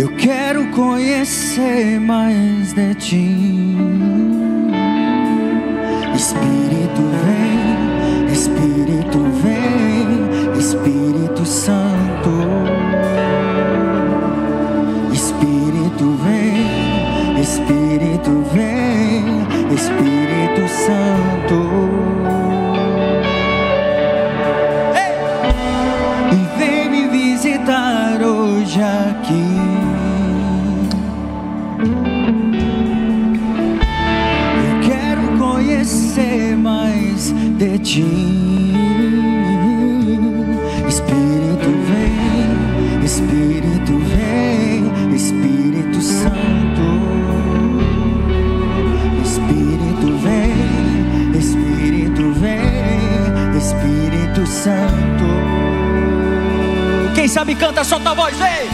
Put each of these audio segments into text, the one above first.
Eu quero conhecer mais de ti. Espírito vem, Espírito vem, Espírito Santo. Espírito vem, Espírito vem, Espírito Santo. E vem me visitar hoje aqui. Eu quero conhecer mais de ti. Espírito vem, Espírito vem, Espírito Santo. Espírito vem, Espírito vem, Espírito Santo. Quem sabe canta, solta a voz, vem!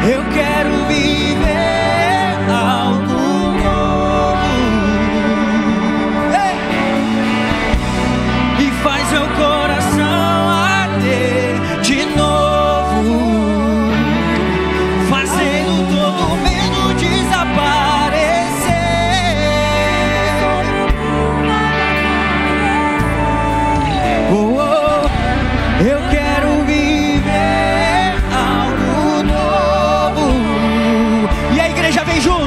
Eu quero viver algo novo. Ei! E faz meu coração arder de novo, fazendo todo medo desaparecer. Oh, oh, eu quero viver algo novo. E a igreja vem junto.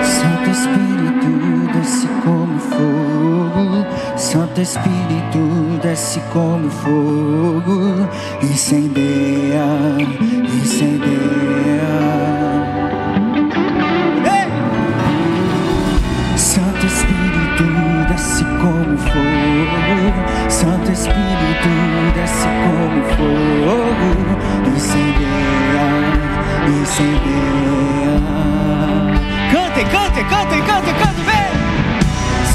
Santo Espírito desce como fogo, Santo Espírito desce como fogo, incendeia, incendeia. Ei! Santo Espírito desce como fogo, Santo Espírito desce como fogo, incendeia, incendeia. Cantem, cantem, cantem, cantem, cantem, vem!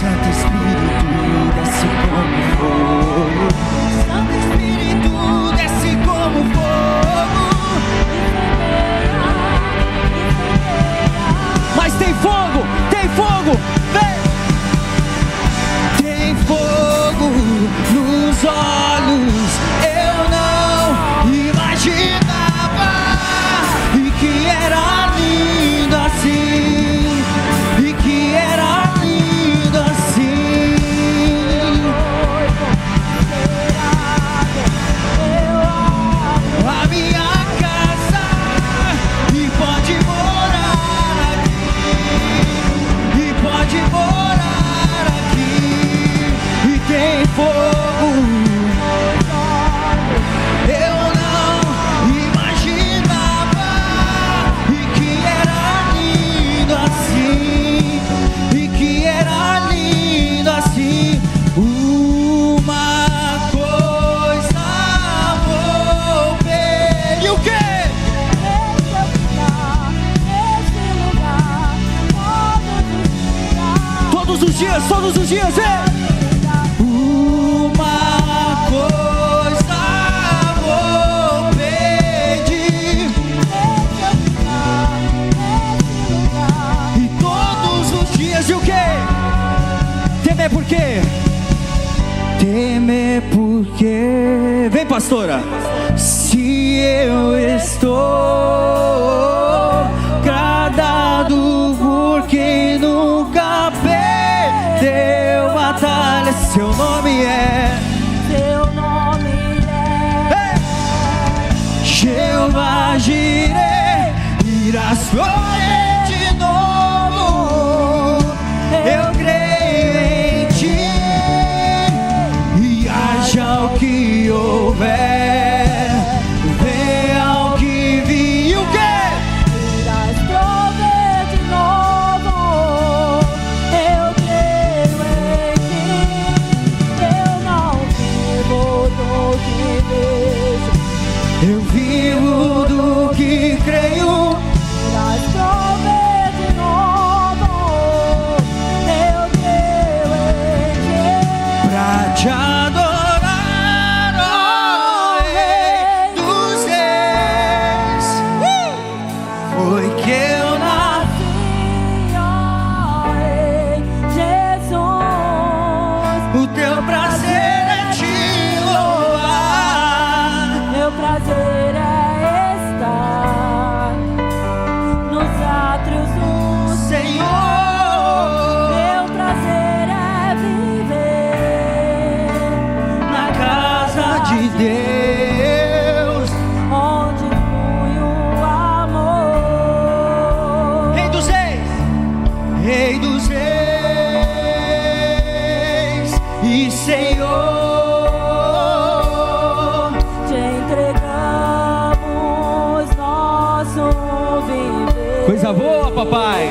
Santo Espírito desce como fogo, Santo Espírito desce como fogo. Mas tem fogo, vem! Tem fogo nos olhos, eu não imaginava, e que era lindo assim, e que era lindo assim. A minha casa, e pode morar aqui, e pode morar aqui, e tem fogo. Eu não imaginava, e que era lindo assim, e que era lindo assim. Uma coisa vou ver. E o quê? Todos os dias, é. Uma coisa vou pedir, e todos os dias. E o quê? Temer por quê? Temer porque, vem pastora, se eu estou gradado por quem nunca perdeu batalha, seu nome é, Jeová Jireh, irás flores de novo. Eu creio em ti, e haja o que houver, venha o que vir. O quê? Irás prover de novo. Eu creio em ti, eu não vivo do que vejo. Eu vivo do Deus, onde flui o amor. Rei dos Reis, Rei dos Reis e Senhor, Te entregamos nosso viver. coisa boa, papai.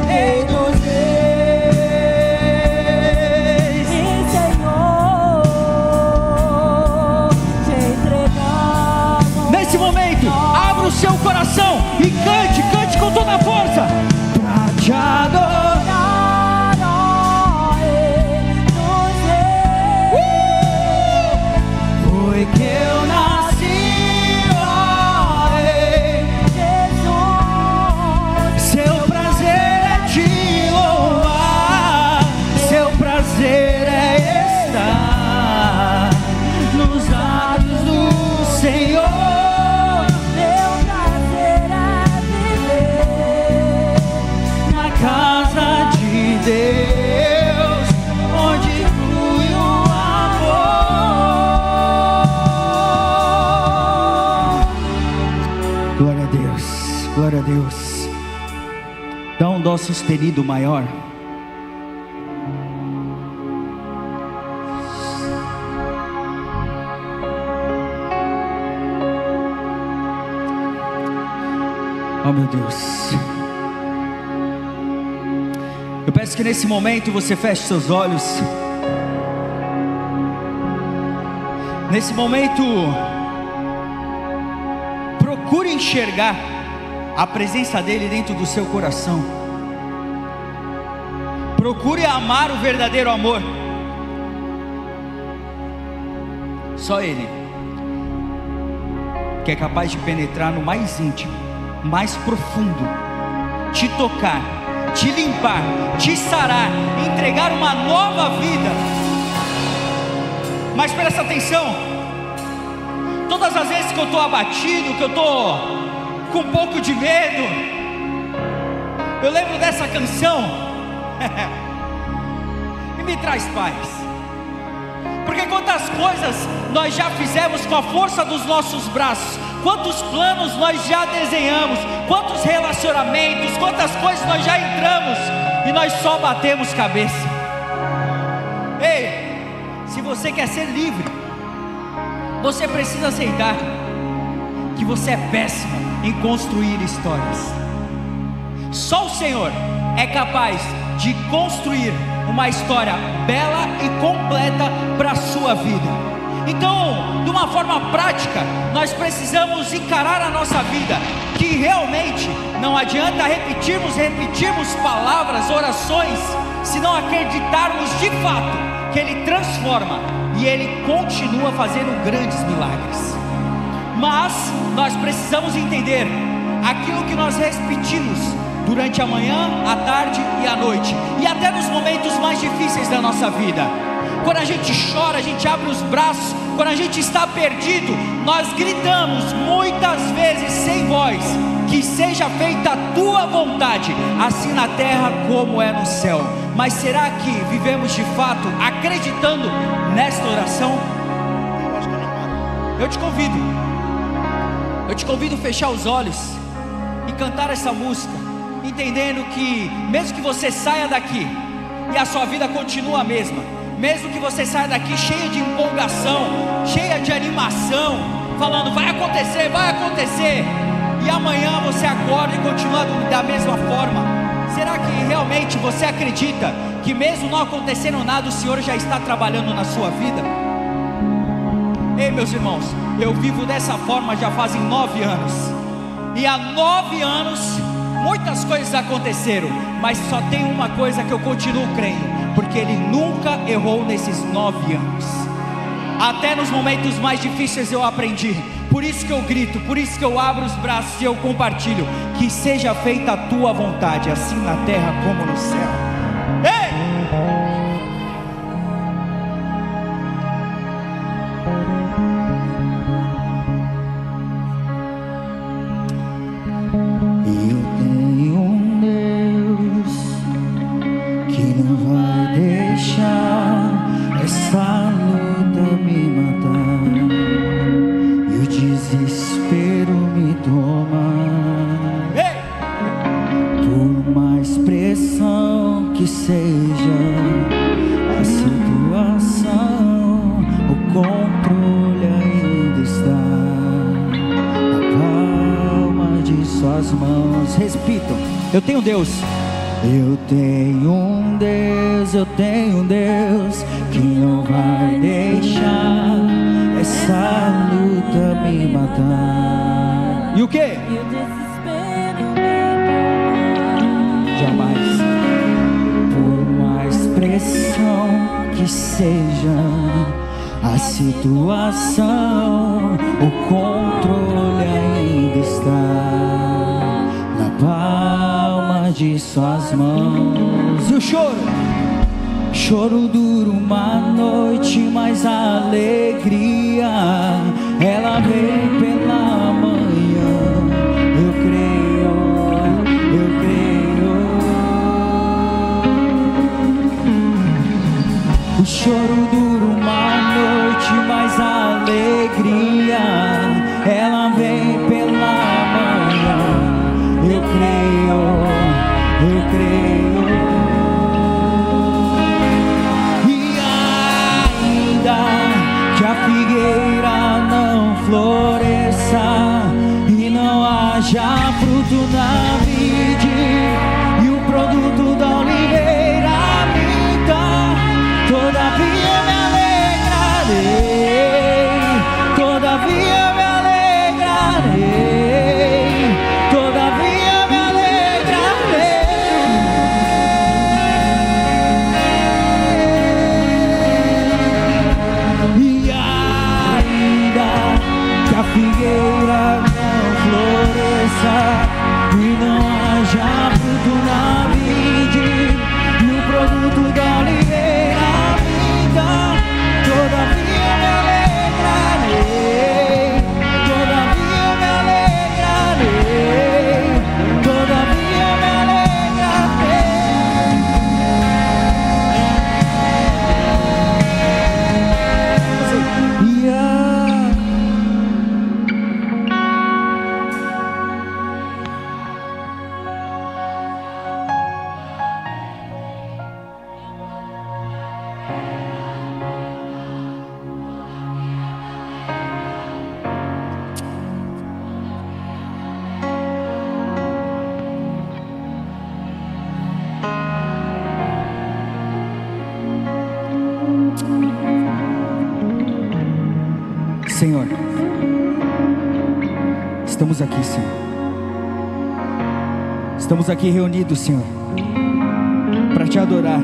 Rei dos Reis E Senhor, te entregamos. Nesse momento, abra o seu coração e cante, cante com toda a força pra te adorar. Foi que eu nasci, ó Rei. Seu prazer é te louvar, seu prazer é estar nos lábios do Senhor. Meu prazer é viver Na casa de Deus, onde flui o amor. Glória a Deus, glória a Deus. Dá um dó sustenido maior. Oh meu Deus. Eu peço que nesse momento você feche seus olhos. Nesse momento, procure enxergar a presença dele dentro do seu coração. Procure amar o verdadeiro amor. Só ele que é capaz de penetrar no mais íntimo, mais profundo, te tocar, te limpar, te sarar, entregar uma nova vida. Mas presta atenção, todas as vezes que eu estou abatido, que eu estou com um pouco de medo, eu lembro dessa canção e me traz paz. Porque quantas coisas nós já fizemos com a força dos nossos braços, quantos planos nós já desenhamos, quantos relacionamentos, quantas coisas nós já entramos e nós só batemos cabeça. Ei, se você quer ser livre, você precisa aceitar que você é péssimo em construir histórias. Só o Senhor é capaz de construir uma história bela e completa para a sua vida. Então, de uma forma prática, nós precisamos encarar a nossa vida, que realmente não adianta repetirmos palavras, orações, se não acreditarmos de fato que Ele transforma e Ele continua fazendo grandes milagres. Mas nós precisamos entender aquilo que nós repetimos durante a manhã, a tarde e a noite, e até nos momentos mais difíceis da nossa vida. Quando a gente chora, a gente abre os braços. Quando a gente está perdido, nós gritamos muitas vezes sem voz: que seja feita a tua vontade, assim na terra como é no céu. Mas será que vivemos de fato acreditando nesta oração? Eu te convido a fechar os olhos e cantar essa música, entendendo que mesmo que você saia daqui e a sua vida continua a mesma, mesmo que você saia daqui cheia de empolgação, cheia de animação, falando vai acontecer, e amanhã você acorda e continua da mesma forma, será que realmente você acredita que mesmo não acontecendo nada, o Senhor já está trabalhando na sua vida? Ei, meus irmãos, eu vivo dessa forma já fazem 9 anos, e há 9 anos muitas coisas aconteceram, mas só tem uma coisa que eu continuo crendo, porque Ele nunca errou nesses 9 anos. Até nos momentos mais difíceis eu aprendi. Por isso que eu grito, por isso que eu abro os braços e eu compartilho: que seja feita a tua vontade, assim na terra como no céu. Ei! Essa luta me matar. suas mãos. Repitam: eu tenho Deus. Eu tenho um Deus, eu tenho um Deus que não vai deixar essa luta me matar. E o que? E o desespero me Jamais. Por mais pressão que seja a situação, o controle ainda está na palma de suas mãos. E o choro? Choro dura uma noite, mas a alegria ela vem pela manhã. Eu creio, eu creio. O choro dura uma noite, mas a alegria ela vem pela manhã. Eu creio, eu creio. E ainda que a figueira não floresça e não haja fruto na vide e o produto da oliveira minta, todavia me alegrarei, todavia me alegrarei, todavia me alegrarei. E ainda que a figueira não floresça e não haja fruto na vide e o produto da oliveira minta, todavia me alegrarei, todavia me alegrarei, todavia me alegrarei. Senhor, estamos aqui, Senhor. Estamos aqui reunidos, Senhor, para te adorar,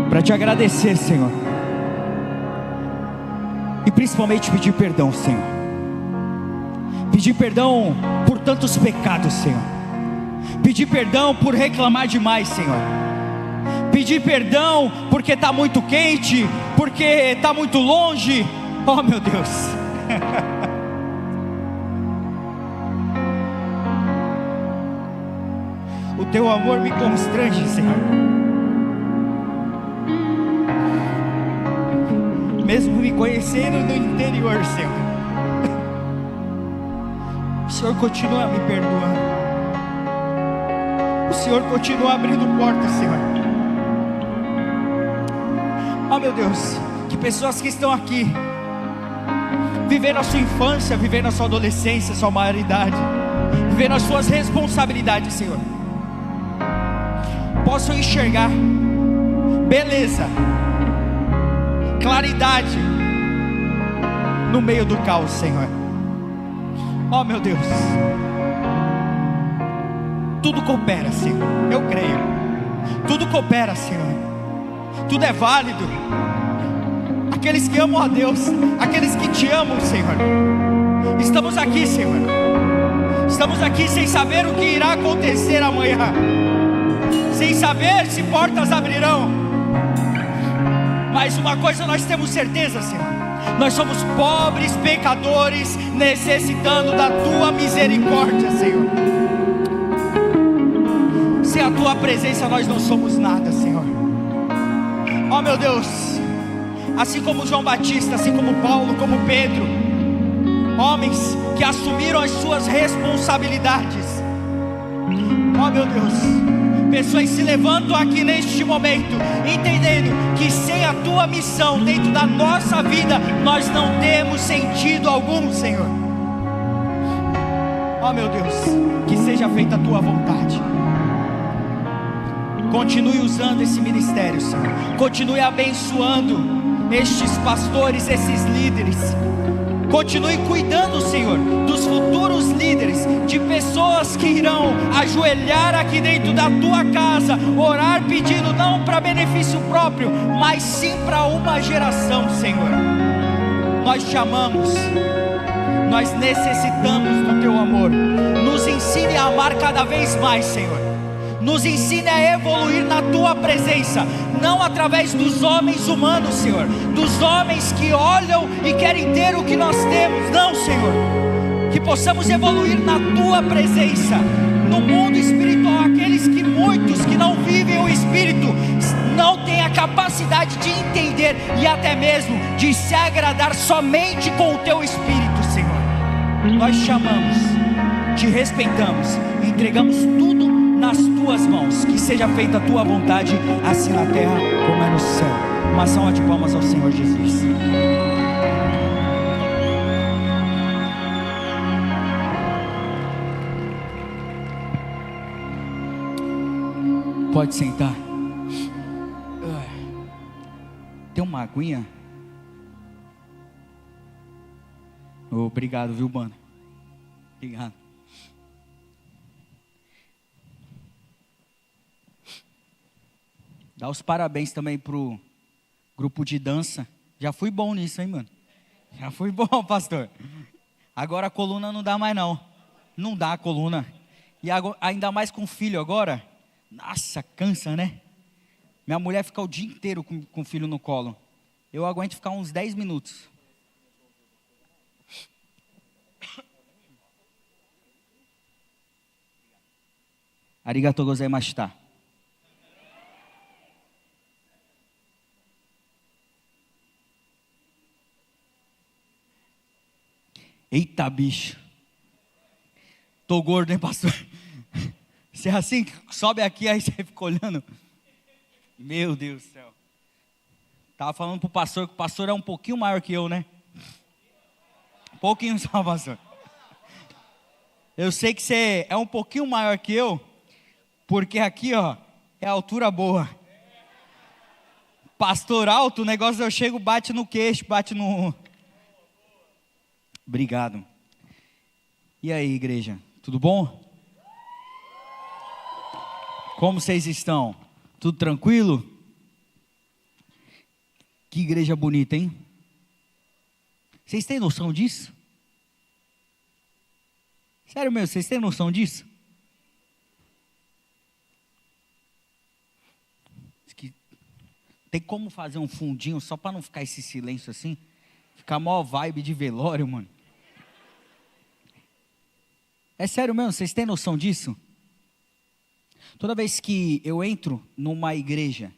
para te agradecer, Senhor, e principalmente pedir perdão, Senhor. Pedir perdão por tantos pecados, Senhor. Pedir perdão por reclamar demais, Senhor. Pedir perdão porque está muito quente, porque está muito longe. Oh, meu Deus. O teu amor me constrange, Senhor. Mesmo me conhecendo no interior, Senhor, o Senhor continua me perdoando. O Senhor continua abrindo portas, Senhor. Oh, meu Deus, que pessoas que estão aqui viveram a sua infância, viveram a sua adolescência, a sua maioridade, viveram as suas responsabilidades, Senhor, possam enxergar beleza, claridade no meio do caos, Senhor. Oh, meu Deus, tudo coopera, Senhor, eu creio. Tudo coopera, Senhor. Tudo é válido. Aqueles que amam a Deus, aqueles que te amam, Senhor. Estamos aqui, Senhor. Estamos aqui sem saber o que irá acontecer amanhã, sem saber se portas abrirão. Mas uma coisa nós temos certeza, Senhor: nós somos pobres pecadores, necessitando da tua misericórdia, Senhor. Sem a tua presença nós não somos nada, Senhor. Oh, meu Deus, assim como João Batista, assim como Paulo, como Pedro, homens que assumiram as suas responsabilidades. Oh, meu Deus, pessoas se levantam aqui neste momento, entendendo que sem a tua missão dentro da nossa vida, nós não temos sentido algum, Senhor. Ó meu Deus, que seja feita a tua vontade. Continue usando esse ministério, Senhor. Continue abençoando estes pastores, esses líderes. Continue cuidando, Senhor, dos futuros líderes, de pessoas que irão ajoelhar aqui dentro da tua casa, orar pedindo não para benefício próprio, mas sim para uma geração, Senhor. Nós te amamos, nós necessitamos do teu amor. Nos ensine a amar cada vez mais, Senhor. Nos ensine a evoluir na tua presença, não através dos homens humanos, Senhor, dos homens que olham e querem ter o que nós temos. Não, Senhor, que possamos evoluir na tua presença, no mundo espiritual. Aqueles que muitos que não vivem o Espírito não têm a capacidade de entender e até mesmo de se agradar somente com o teu Espírito, Senhor. Nós te amamos, te respeitamos, entregamos tudo nas tuas mãos. Que seja feita a tua vontade, assim na terra como é no céu. Uma salva de palmas ao Senhor Jesus. Pode sentar. Tem uma aguinha? Obrigado, viu, mano? Obrigado. Dá os parabéns também pro grupo de dança. Já fui bom nisso, hein, mano? Já fui bom, pastor. Agora a coluna não dá mais não. Não dá a coluna. E agora, ainda mais com filho agora. Nossa, cansa, né? Minha mulher fica o dia inteiro com o filho no colo. Eu aguento ficar uns 10 minutos. Arigatou gozaimashita. Eita, bicho. Tô gordo, hein, pastor? Você é assim, sobe aqui, aí você fica olhando. Meu Deus do céu. Tava falando pro pastor que o pastor é um pouquinho maior que eu, né? Um pouquinho só, pastor. Eu sei que você é um pouquinho maior que eu, porque aqui, ó, é a altura boa. Pastor alto, o negócio eu chego, bate no queixo, bate no... Obrigado. E aí, igreja, tudo bom? Como vocês estão? Tudo tranquilo? Que igreja bonita, hein? Vocês têm noção disso? Sério mesmo, vocês têm noção disso? Tem como fazer um fundinho só para não ficar esse silêncio assim? Ficar mó vibe de velório, mano. É sério mesmo, vocês têm noção disso? Toda vez que eu entro numa igreja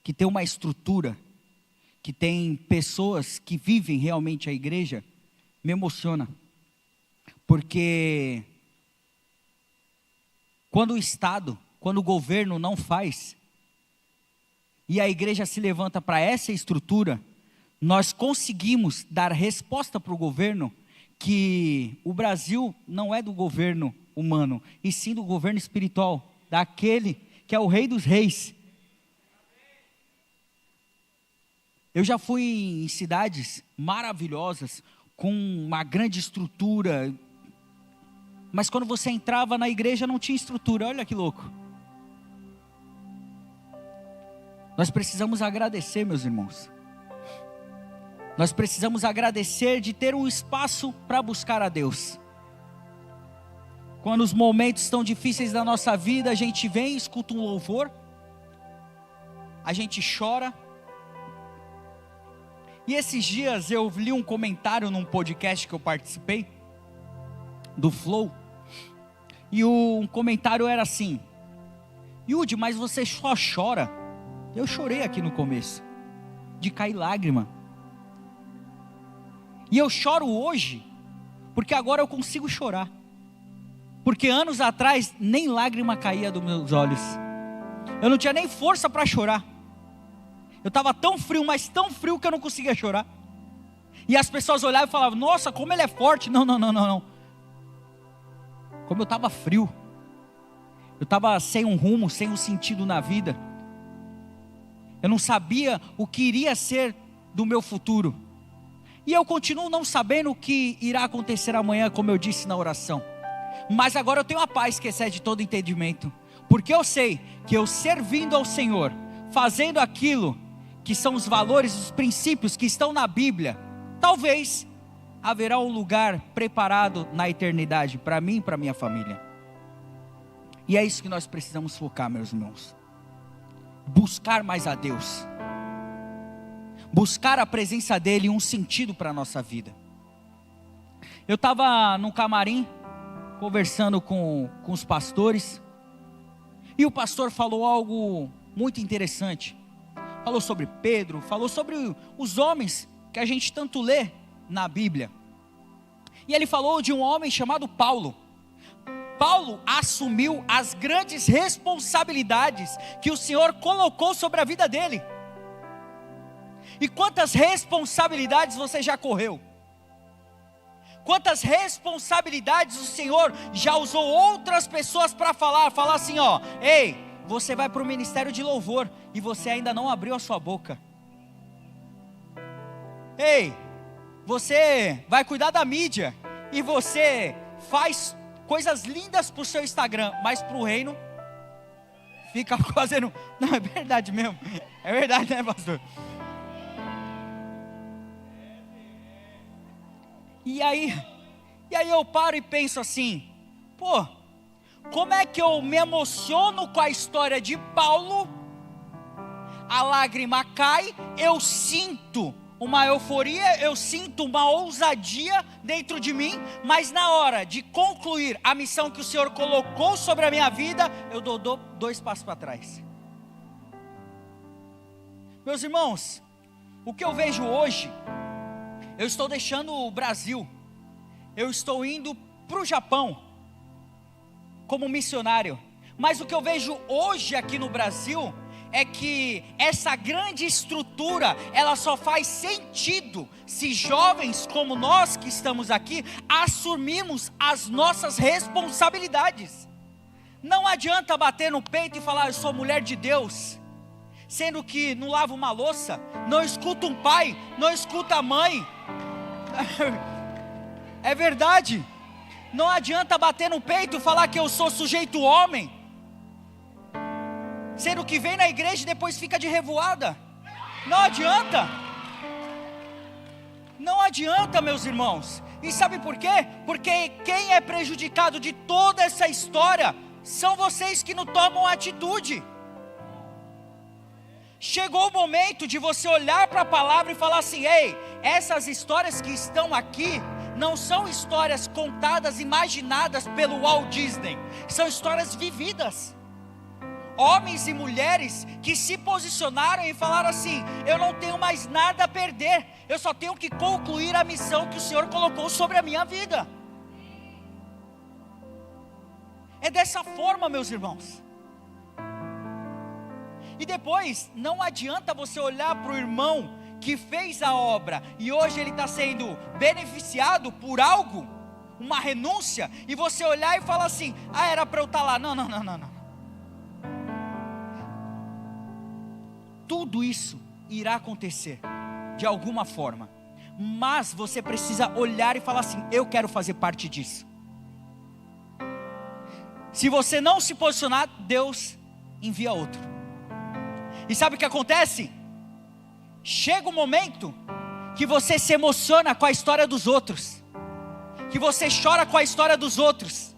que tem uma estrutura, que tem pessoas que vivem realmente a igreja, me emociona. Porque quando o Estado, quando o governo não faz, e a igreja se levanta para essa estrutura, nós conseguimos dar resposta para o governo que o Brasil não é do governo humano, e sim do governo espiritual, daquele que é o Rei dos Reis. Eu já fui em cidades maravilhosas, com uma grande estrutura, mas quando você entrava na igreja não tinha estrutura. Olha que louco. Nós precisamos agradecer, meus irmãos. Nós precisamos agradecer de ter um espaço para buscar a Deus. Quando os momentos estão difíceis da nossa vida, a gente vem, escuta um louvor, a gente chora. E esses dias eu li um comentário num podcast que eu participei, do Flow, e um comentário era assim: Yudi, mas você só chora? Eu chorei aqui no começo, de cair lágrima. E eu choro hoje, porque agora eu consigo chorar. Porque anos atrás, nem lágrima caía dos meus olhos. Eu não tinha nem força para chorar. Eu estava tão frio, mas tão frio que eu não conseguia chorar. E as pessoas olhavam e falavam: nossa, como ele é forte. Não. como eu estava frio, eu estava sem um rumo, sem um sentido na vida, eu não sabia o que iria ser do meu futuro, e eu continuo não sabendo o que irá acontecer amanhã, como eu disse na oração, mas agora eu tenho a paz que excede todo entendimento, porque eu sei que eu servindo ao Senhor, fazendo aquilo que são os valores, os princípios que estão na Bíblia, talvez haverá um lugar preparado na eternidade para mim e para minha família. E é isso que nós precisamos focar, meus irmãos. Buscar mais a Deus. Buscar a presença dEle e um sentido para a nossa vida. Eu estava no camarim, conversando com os pastores, e o pastor falou algo muito interessante. Falou sobre Pedro, falou sobre os homens que a gente tanto lê na Bíblia. E ele falou de um homem chamado Paulo. Paulo assumiu as grandes responsabilidades que o Senhor colocou sobre a vida dele. E quantas responsabilidades você já correu? Quantas responsabilidades o Senhor já usou outras pessoas para falar assim, ó, ei, você vai para o ministério de louvor e você ainda não abriu a sua boca. Ei, você vai cuidar da mídia e você faz coisas lindas para o seu Instagram, mas para o reino fica fazendo, não, é verdade mesmo, é verdade, né, pastor? E aí eu paro e penso assim, pô, como é que eu me emociono com a história de Paulo, a lágrima cai, eu sinto uma euforia, eu sinto uma ousadia dentro de mim, mas na hora de concluir a missão que o Senhor colocou sobre a minha vida, eu dou 2 passos para trás. Meus irmãos, o que eu vejo hoje, eu estou deixando o Brasil, eu estou indo para o Japão, como missionário, mas o que eu vejo hoje aqui no Brasil, é que essa grande estrutura, ela só faz sentido, se jovens como nós que estamos aqui, assumirmos as nossas responsabilidades. Não adianta bater no peito e falar, eu sou mulher de Deus, sendo que não lava uma louça, não escuta um pai, não escuta a mãe, é verdade. Não adianta bater no peito e falar que eu sou sujeito homem, sendo que vem na igreja e depois fica de revoada. Não adianta. Não adianta, meus irmãos. E sabe por quê? Porque quem é prejudicado de toda essa história são vocês que não tomam atitude. Chegou o momento de você olhar para a palavra e falar assim, ei, essas histórias que estão aqui não são histórias contadas, imaginadas pelo Walt Disney, são histórias vividas. Homens e mulheres que se posicionaram e falaram assim, eu não tenho mais nada a perder, eu só tenho que concluir a missão que o Senhor colocou sobre a minha vida. É dessa forma, meus irmãos. E depois, não adianta você olhar para o irmão que fez a obra, e hoje ele está sendo beneficiado por algo, uma renúncia, e você olhar e falar assim, era para eu estar lá, não. Tudo isso irá acontecer, de alguma forma, mas você precisa olhar e falar assim, eu quero fazer parte disso. Se você não se posicionar, Deus envia outro. E sabe o que acontece? Chega um momento que você se emociona com a história dos outros, que você chora com a história dos outros,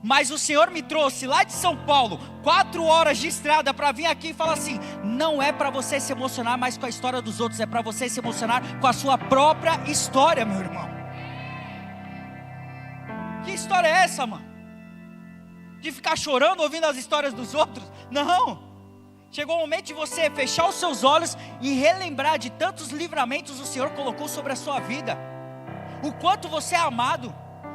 mas o Senhor me trouxe lá de São Paulo, 4 horas de estrada para vir aqui e falar assim, não é para você se emocionar mais com a história dos outros, é para você se emocionar com a sua própria história, meu irmão. Que história é essa, mano? De ficar chorando ouvindo as histórias dos outros? Não. Chegou o momento de você fechar os seus olhos e relembrar de tantos livramentos o Senhor colocou sobre a sua vida. O quanto você é amado,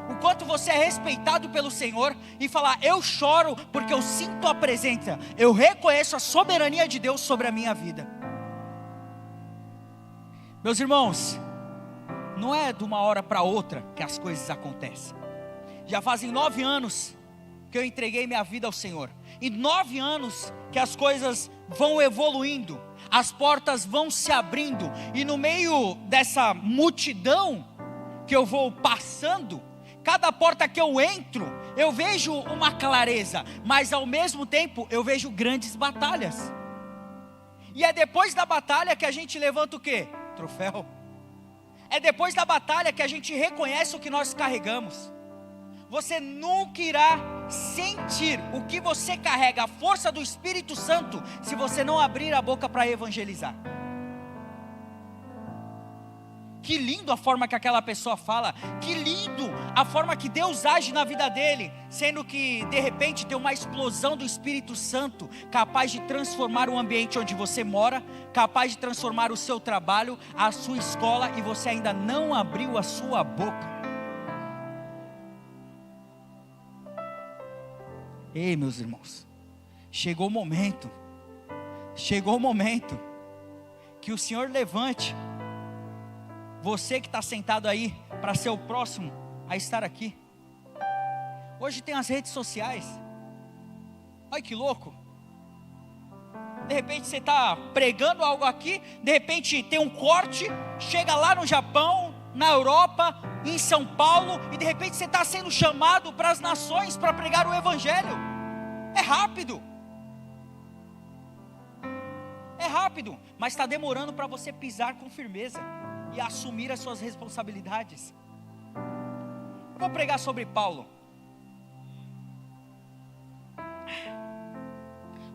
o quanto você é respeitado pelo Senhor, e falar, eu choro porque eu sinto a presença, eu reconheço a soberania de Deus sobre a minha vida. Meus irmãos, não é de uma hora para outra que as coisas acontecem. Já fazem 9 anos que eu entreguei minha vida ao Senhor. E 9 anos que as coisas vão evoluindo, as portas vão se abrindo, e no meio dessa multidão que eu vou passando, cada porta que eu entro, eu vejo uma clareza, mas ao mesmo tempo eu vejo grandes batalhas. E é depois da batalha que a gente levanta o quê? Troféu. É depois da batalha que a gente reconhece o que nós carregamos. Você nunca irá sentir o que você carrega, a força do Espírito Santo, se você não abrir a boca para evangelizar. Que lindo a forma que aquela pessoa fala, que lindo a forma que Deus age na vida dele, sendo que de repente tem uma explosão do Espírito Santo, capaz de transformar o ambiente onde você mora, capaz de transformar o seu trabalho, a sua escola, e você ainda não abriu a sua boca. Ei, meus irmãos, chegou o momento que o Senhor levante você que está sentado aí, para ser o próximo a estar aqui. Hoje tem as redes sociais. Olha que louco. De repente você está pregando algo aqui, de repente tem um corte, chega lá no Japão, na Europa, em São Paulo, e de repente você está sendo chamado para as nações para pregar o Evangelho. É rápido, mas está demorando para você pisar com firmeza e assumir as suas responsabilidades. Vou pregar sobre Paulo.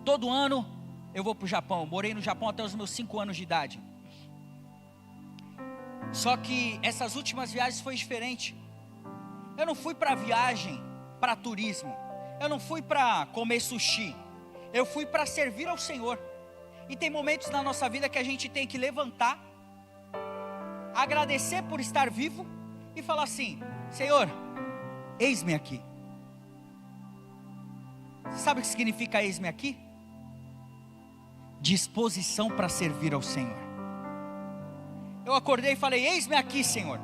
Todo ano eu vou para o Japão. Morei no Japão até os meus 5 anos de idade. Só que essas últimas viagens foi diferente. Eu não fui para viagem, para turismo. Eu não fui para comer sushi. Eu fui para servir ao Senhor. E tem momentos na nossa vida que a gente tem que levantar, agradecer por estar vivo e falar assim: Senhor, eis-me aqui. Sabe o que significa eis-me aqui? Disposição para servir ao Senhor. Eu acordei e falei: eis-me aqui, Senhor,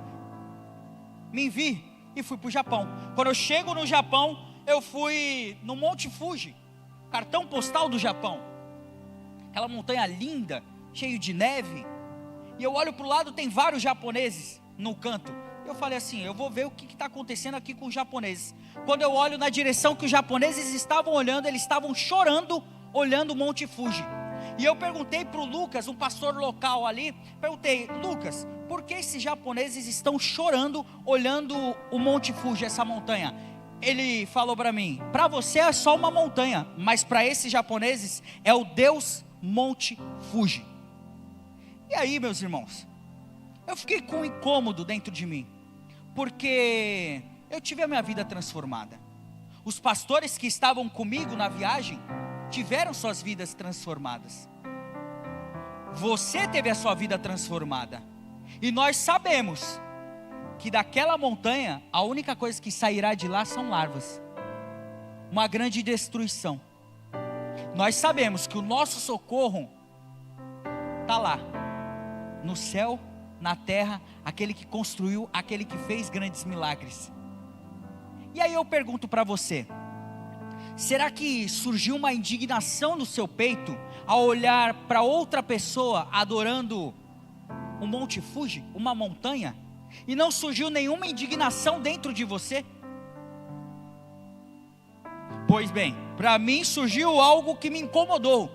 me envie. E fui para o Japão. Quando eu chego no Japão, eu fui no Monte Fuji, cartão postal do Japão, aquela montanha linda, cheio de neve. E eu olho para o lado, tem vários japoneses no canto. Eu falei assim: eu vou ver o que está acontecendo aqui com os japoneses. Quando eu olho na direção que os japoneses estavam olhando, eles estavam chorando, olhando o Monte Fuji. E eu perguntei para o Lucas, um pastor local ali, perguntei: Lucas, por que esses japoneses estão chorando, olhando o Monte Fuji, essa montanha? Ele falou para mim: para você é só uma montanha, mas para esses japoneses é o Deus Monte Fuji. E aí, meus irmãos, eu fiquei com um incômodo dentro de mim, porque eu tive a minha vida transformada. Os pastores que estavam comigo na viagem tiveram suas vidas transformadas. Você teve a sua vida transformada. E nós sabemos que daquela montanha, a única coisa que sairá de lá são larvas. Uma grande destruição. Nós sabemos que o nosso socorro está lá, no céu, na terra, aquele que construiu, aquele que fez grandes milagres. E aí eu pergunto para você: será que surgiu uma indignação no seu peito ao olhar para outra pessoa adorando um Monte Fuji, uma montanha, e não surgiu nenhuma indignação dentro de você? Pois bem, para mim surgiu algo que me incomodou,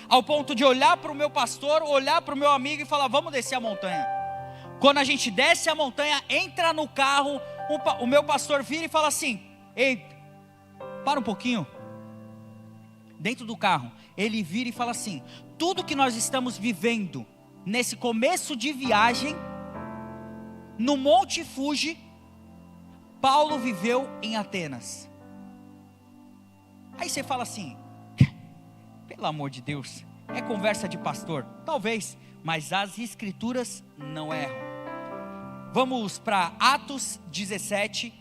ao ponto de olhar para o meu pastor, olhar para o meu amigo e falar: vamos descer a montanha. Quando a gente desce a montanha, entra no carro, o meu pastor vira e fala assim: ei, para um pouquinho. Dentro do carro, ele vira e fala assim: tudo que nós estamos vivendo nesse começo de viagem, no Monte Fuji, Paulo viveu em Atenas. Aí você fala assim: pelo amor de Deus, é conversa de pastor? Talvez, mas as escrituras não erram. Vamos para Atos 17,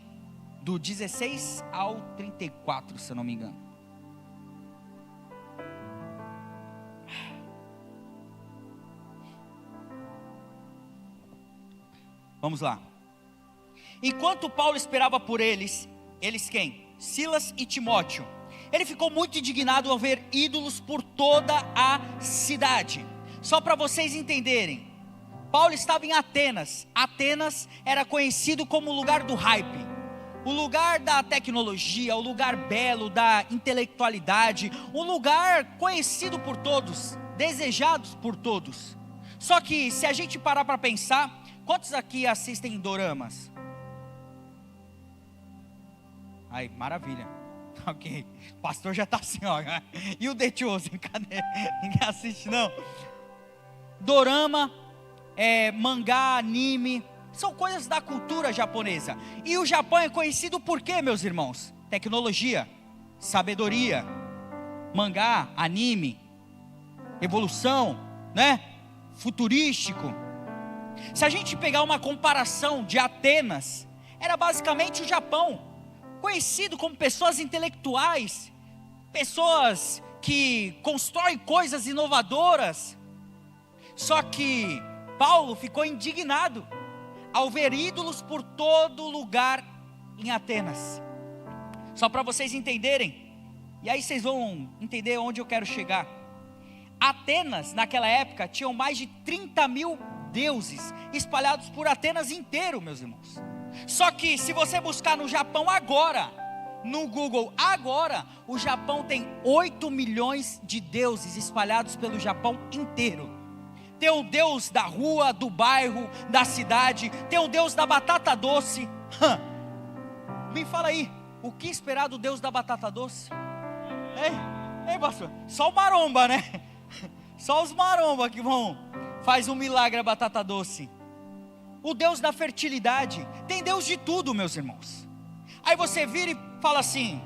do 16 ao 34, se eu não me engano. Vamos lá. Enquanto Paulo esperava por eles, eles quem? Silas e Timóteo. Ele ficou muito indignado ao ver ídolos por toda a cidade. Só para vocês entenderem, Paulo estava em Atenas. Atenas era conhecido como o lugar do hype, o lugar da tecnologia, o lugar belo, da intelectualidade, um lugar conhecido por todos, desejados por todos. Só que se a gente parar para pensar, quantos aqui assistem doramas? Aí, maravilha. Ok, o pastor já está assim, ó. E o The Chosen, cadê? Ninguém assiste não. Dorama, mangá, anime, são coisas da cultura japonesa. E o Japão é conhecido por quê, meus irmãos? Tecnologia, sabedoria, mangá, anime, evolução, né? Futurístico. Se a gente pegar uma comparação de Atenas, era basicamente o Japão, conhecido como pessoas intelectuais, pessoas que constroem coisas inovadoras. Só que Paulo ficou indignado ao ver ídolos por todo lugar em Atenas. Só para vocês entenderem, e aí vocês vão entender onde eu quero chegar. Atenas, naquela época, tinham mais de 30 mil deuses espalhados por Atenas inteiro, meus irmãos. Só que se você buscar no Japão agora, no Google agora, o Japão tem 8 milhões de deuses espalhados pelo Japão inteiro. Tem o Deus da rua, do bairro, da cidade, tem o Deus da batata doce. Me fala aí, o que esperar do Deus da batata doce? Ei, pastor, só o maromba, né? Só os maromba que faz um milagre a batata doce. O Deus da fertilidade, tem Deus de tudo, meus irmãos. Aí você vira e fala assim: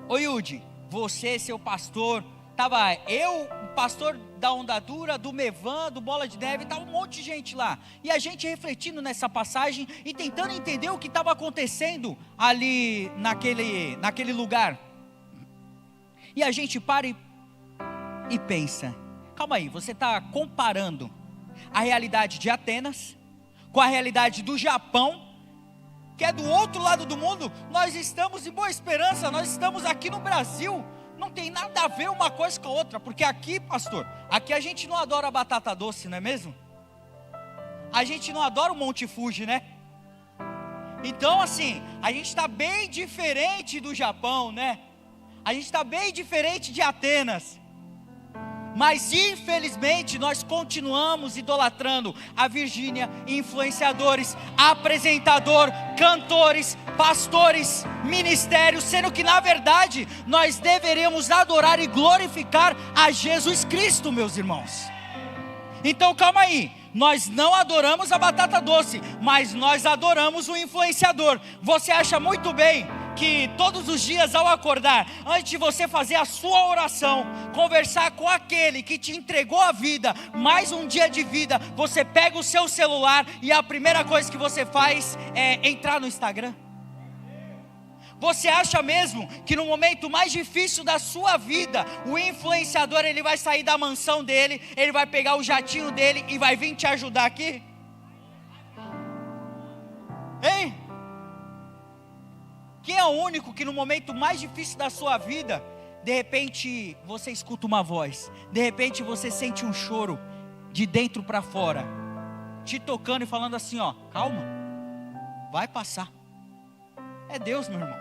ô Yudi, você, seu pastor, tava eu, o pastor da Onda Dura, do Mevan, do Bola de Neve, estava um monte de gente lá, e a gente refletindo nessa passagem, e tentando entender o que estava acontecendo ali naquele lugar, e a gente para e pensa, calma aí, você está comparando a realidade de Atenas com a realidade do Japão, que é do outro lado do mundo. Nós estamos em Boa Esperança, nós estamos aqui no Brasil, não tem nada a ver uma coisa com a outra, porque aqui, pastor, aqui a gente não adora batata doce, não é mesmo? A gente não adora o Monte Fuji, né? Então assim, a gente está bem diferente do Japão, né? A gente está bem diferente de Atenas. Mas infelizmente nós continuamos idolatrando a Virgínia, influenciadores, apresentador, cantores, pastores, ministérios, sendo que na verdade nós deveríamos adorar e glorificar a Jesus Cristo, meus irmãos. Então calma aí, nós não adoramos a batata doce, mas nós adoramos o influenciador. Você acha muito bem que todos os dias ao acordar, antes de você fazer a sua oração, conversar com aquele que te entregou a vida, mais um dia de vida, você pega o seu celular e a primeira coisa que você faz é entrar no Instagram? Você acha mesmo que no momento mais difícil da sua vida, o influenciador ele vai sair da mansão dele, ele vai pegar o jatinho dele e vai vir te ajudar aqui? Hein? Quem é o único que no momento mais difícil da sua vida, de repente você escuta uma voz, de repente você sente um choro de dentro para fora, te tocando e falando assim, ó, calma, vai passar. É Deus, meu irmão,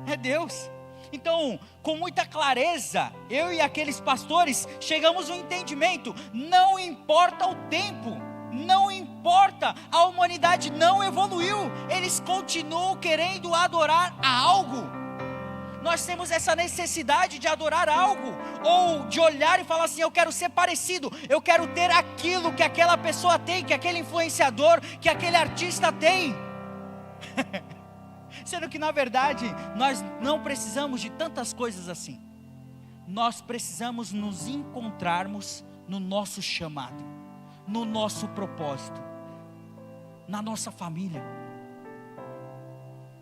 é Deus. Então, com muita clareza, eu e aqueles pastores chegamos a um entendimento: não importa o tempo, não importa, a humanidade não evoluiu, eles continuam querendo adorar a algo. Nós temos essa necessidade de adorar algo, ou de olhar e falar assim, eu quero ser parecido, eu quero ter aquilo que aquela pessoa tem, que aquele influenciador, que aquele artista tem. Sendo que na verdade, nós não precisamos de tantas coisas assim. Nós precisamos nos encontrarmos no nosso chamado, no nosso propósito, na nossa família.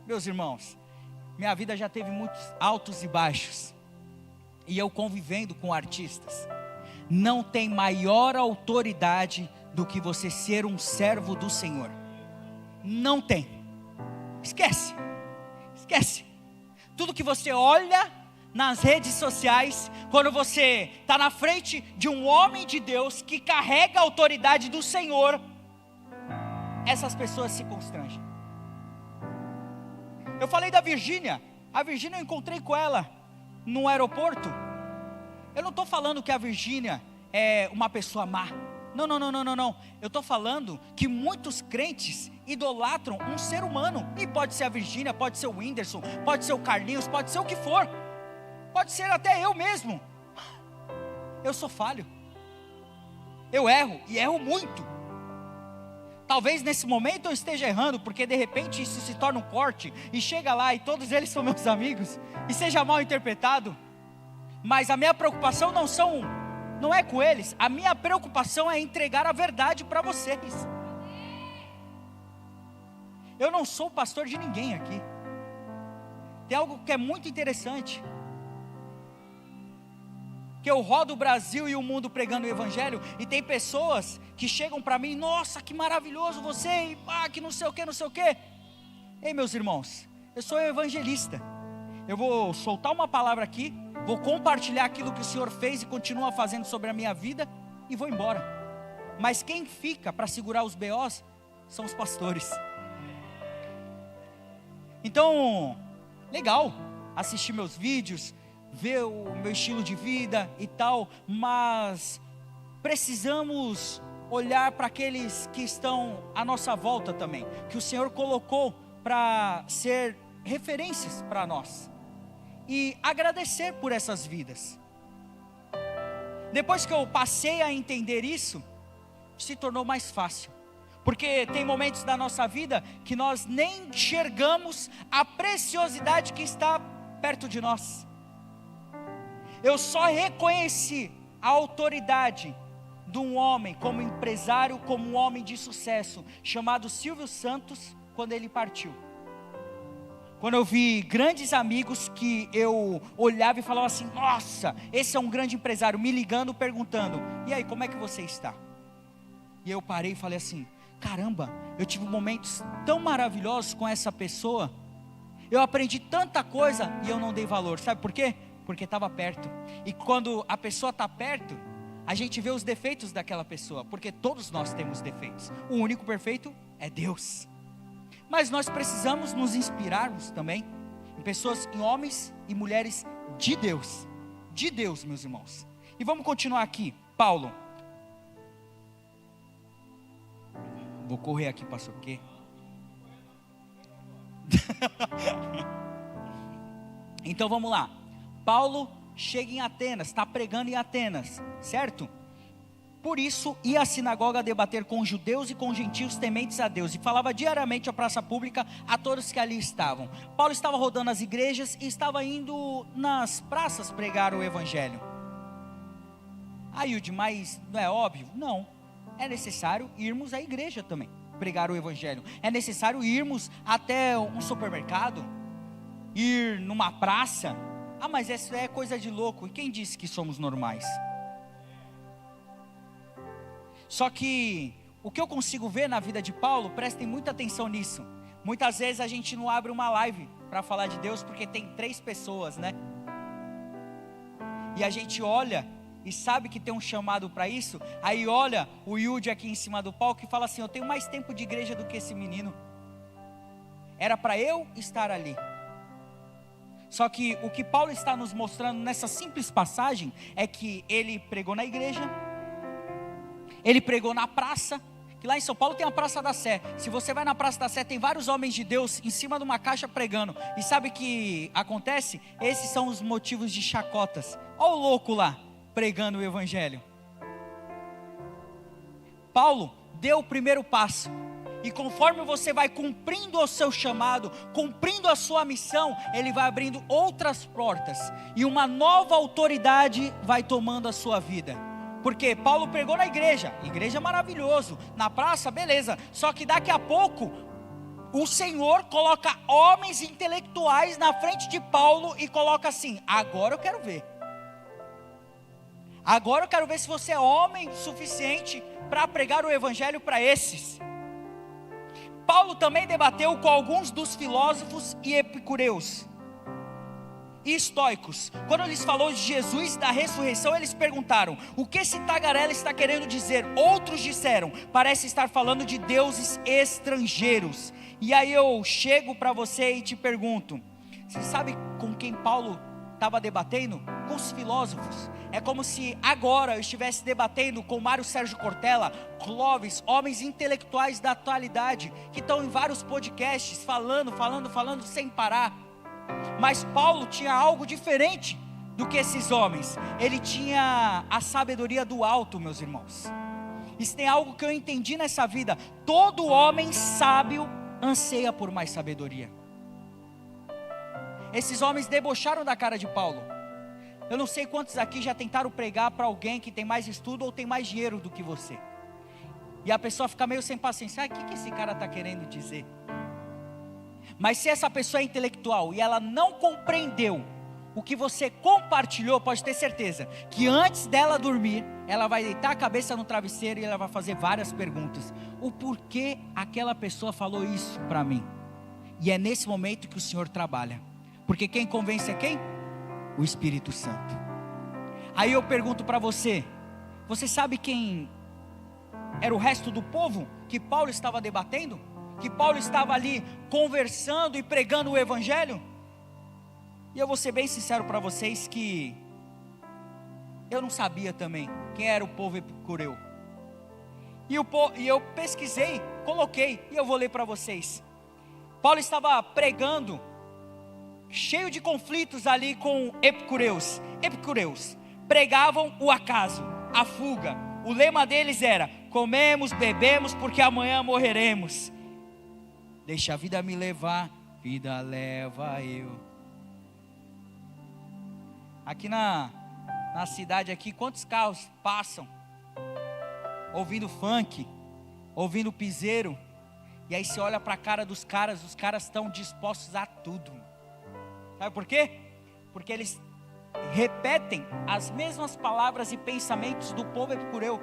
Meus irmãos, minha vida já teve muitos altos e baixos, e eu convivendo com artistas, não tem maior autoridade do que você ser um servo do Senhor. Não tem, esquece. Esquece. Tudo que você olha nas redes sociais, quando você está na frente de um homem de Deus que carrega a autoridade do Senhor, essas pessoas se constrangem. Eu falei da Virgínia. A Virgínia, eu encontrei com ela no aeroporto. Eu não estou falando que a Virgínia é uma pessoa má. Não. Eu estou falando que muitos crentes idolatram um ser humano. E pode ser a Virgínia, pode ser o Whindersson, pode ser o Carlinhos, pode ser o que for. Pode ser até eu mesmo. Eu sou falho. Eu erro, e erro muito. Talvez nesse momento eu esteja errando, porque de repente isso se torna um corte, e chega lá e todos eles são meus amigos, e seja mal interpretado. Mas a minha preocupação não é com eles. A minha preocupação é entregar a verdade para vocês. Eu não sou pastor de ninguém aqui. Tem algo que é muito interessante, que eu rodo o Brasil e o mundo pregando o Evangelho, e tem pessoas que chegam para mim: nossa, que maravilhoso você, e que não sei o que. Ei, meus irmãos, eu sou evangelista. Eu vou soltar uma palavra aqui, vou compartilhar aquilo que o Senhor fez e continua fazendo sobre a minha vida, e vou embora. Mas quem fica para segurar os BOs são os pastores. Então, legal assistir meus vídeos, ver o meu estilo de vida e tal, mas precisamos olhar para aqueles que estão à nossa volta também, que o Senhor colocou para ser referências para nós, e agradecer por essas vidas. Depois que eu passei a entender isso, se tornou mais fácil, porque tem momentos da nossa vida que nós nem enxergamos a preciosidade que está perto de nós. Eu só reconheci a autoridade de um homem como empresário, como um homem de sucesso, chamado Silvio Santos, quando ele partiu. Quando eu vi grandes amigos que eu olhava e falava assim: nossa, esse é um grande empresário, me ligando, perguntando: e aí, como é que você está? E eu parei e falei assim: caramba, eu tive momentos tão maravilhosos com essa pessoa, eu aprendi tanta coisa e eu não dei valor. Sabe por quê? Porque estava perto. E quando a pessoa está perto, a gente vê os defeitos daquela pessoa, porque todos nós temos defeitos. O único perfeito é Deus. Mas nós precisamos nos inspirarmos também em pessoas, em homens e mulheres de Deus, meus irmãos. E vamos continuar aqui. Paulo. Vou correr aqui, pastor, porque então vamos lá. Paulo chega em Atenas, está pregando em Atenas, certo? Por isso ia à sinagoga debater com judeus e com gentios tementes a Deus, e falava diariamente à praça pública a todos que ali estavam. Paulo estava rodando as igrejas e estava indo nas praças pregar o Evangelho. Yudi, mas não é óbvio? Não, é necessário irmos à igreja também, pregar o Evangelho. É necessário irmos até um supermercado, ir numa praça. Mas isso é coisa de louco. E quem disse que somos normais? Só que o que eu consigo ver na vida de Paulo, prestem muita atenção nisso. Muitas vezes a gente não abre uma live para falar de Deus, porque tem 3 pessoas, né? E a gente olha e sabe que tem um chamado para isso. Aí olha o Yudi aqui em cima do palco e fala assim: eu tenho mais tempo de igreja do que esse menino. Era para eu estar ali. Só que o que Paulo está nos mostrando nessa simples passagem é que ele pregou na igreja, ele pregou na praça, que lá em São Paulo tem a Praça da Sé. Se você vai na Praça da Sé, tem vários homens de Deus em cima de uma caixa pregando. E sabe o que acontece? Esses são os motivos de chacotas. Olha o louco lá, pregando o Evangelho. Paulo deu o primeiro passo. E conforme você vai cumprindo o seu chamado, cumprindo a sua missão, ele vai abrindo outras portas. E uma nova autoridade vai tomando a sua vida. Porque Paulo pregou na igreja maravilhoso. Na praça, beleza. Só que daqui a pouco, o Senhor coloca homens intelectuais na frente de Paulo e coloca assim: agora eu quero ver. Agora eu quero ver se você é homem suficiente para pregar o Evangelho para esses. Paulo também debateu com alguns dos filósofos e epicureus e estoicos. Quando lhes falou de Jesus e da ressurreição, eles perguntaram: o que esse tagarela está querendo dizer? Outros disseram: parece estar falando de deuses estrangeiros. E aí eu chego para você e te pergunto: você sabe com quem Paulo estava debatendo? Com os filósofos. É como se agora eu estivesse debatendo com Mário Sérgio Cortella, Clóvis, homens intelectuais da atualidade, que estão em vários podcasts, falando sem parar. Mas Paulo tinha algo diferente do que esses homens. Ele tinha a sabedoria do alto, meus irmãos. Isso tem algo que eu entendi nessa vida: todo homem sábio anseia por mais sabedoria. Esses homens debocharam da cara de Paulo. Eu não sei quantos aqui já tentaram pregar para alguém que tem mais estudo ou tem mais dinheiro do que você, e a pessoa fica meio sem paciência: o que esse cara está querendo dizer? Mas se essa pessoa é intelectual e ela não compreendeu o que você compartilhou, pode ter certeza que antes dela dormir, ela vai deitar a cabeça no travesseiro e ela vai fazer várias perguntas: o porquê aquela pessoa falou isso para mim? E é nesse momento que o Senhor trabalha, porque quem convence é quem? O Espírito Santo. Aí eu pergunto para você: você sabe quem era o resto do povo que Paulo estava debatendo? Que Paulo estava ali conversando e pregando o Evangelho? E eu vou ser bem sincero para vocês que eu não sabia também quem era o povo epicureu. E eu pesquisei, coloquei, e eu vou ler para vocês. Paulo estava pregando, cheio de conflitos ali com epicureus. Epicureus pregavam o acaso, a fuga. O lema deles era: comemos, bebemos, porque amanhã morreremos. Deixa a vida me levar, vida leva eu. Aqui na cidade aqui, quantos carros passam ouvindo funk, ouvindo piseiro? E aí você olha para a cara dos caras, os caras estão dispostos a tudo. Sabe por quê? Porque eles repetem as mesmas palavras e pensamentos do povo epicureu.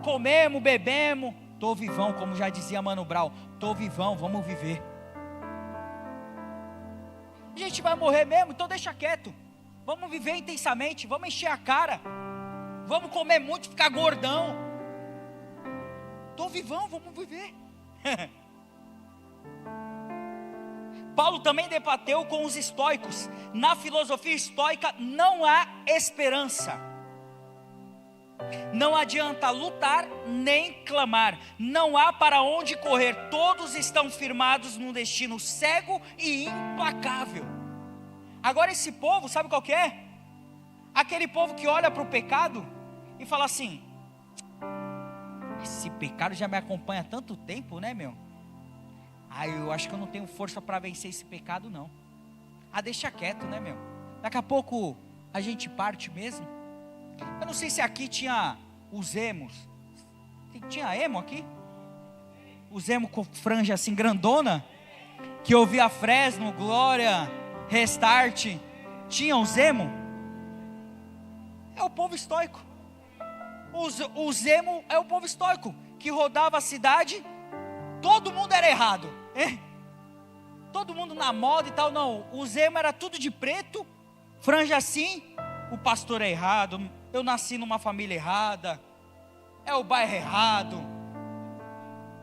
Comemos, bebemos, tô vivão, como já dizia Mano Brown, tô vivão, vamos viver. A gente vai morrer mesmo, então deixa quieto. Vamos viver intensamente, vamos encher a cara, vamos comer muito, ficar gordão. Tô vivão, vamos viver. Paulo também debateu com os estoicos. Na filosofia estoica não há esperança. Não adianta lutar nem clamar. Não há para onde correr. Todos estão firmados num destino cego e implacável. Agora esse povo, sabe qual que é? Aquele povo que olha para o pecado e fala assim: esse pecado já me acompanha há tanto tempo, né, meu? Eu acho que eu não tenho força para vencer esse pecado, não. Deixa quieto, né, meu? Daqui a pouco a gente parte mesmo. Eu não sei se aqui tinha os emos. Tinha emo aqui? Os emo com franja assim grandona, que ouvia Fresno, Glória, Restart. Tinha os emo? É o povo estoico. Os emo é o povo estoico, que rodava a cidade. Todo mundo era errado, todo mundo na moda e tal. Não, o emo era tudo de preto, franja assim. O pastor é errado, eu nasci numa família errada, é o bairro errado,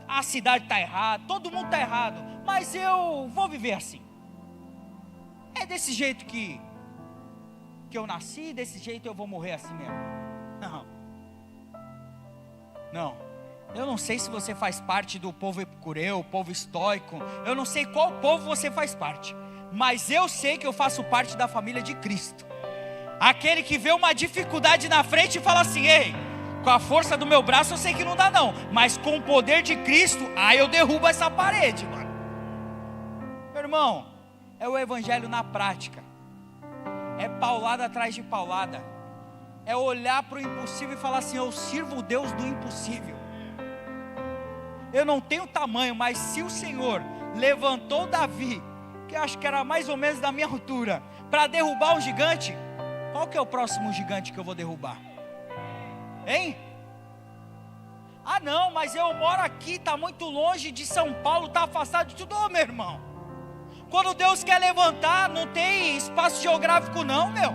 a cidade está errada, todo mundo está errado, mas eu vou viver assim. É desse jeito que eu nasci, desse jeito eu vou morrer assim mesmo. Não. Eu não sei se você faz parte do povo epicureu, povo estoico. Eu não sei qual povo você faz parte, mas eu sei que eu faço parte da família de Cristo. Aquele que vê uma dificuldade na frente e fala assim: ei, com a força do meu braço eu sei que não dá não, mas com o poder de Cristo, eu derrubo essa parede, mano. Meu irmão, é o evangelho na prática. É paulada atrás de paulada. É olhar para o impossível e falar assim: eu sirvo o Deus do impossível. Eu não tenho tamanho, mas se o Senhor levantou Davi, que eu acho que era mais ou menos da minha altura, para derrubar um gigante, qual que é o próximo gigante que eu vou derrubar? Hein? Ah não, mas eu moro aqui, está muito longe de São Paulo, está afastado de tudo. Ô meu irmão, quando Deus quer levantar, não tem espaço geográfico não, meu.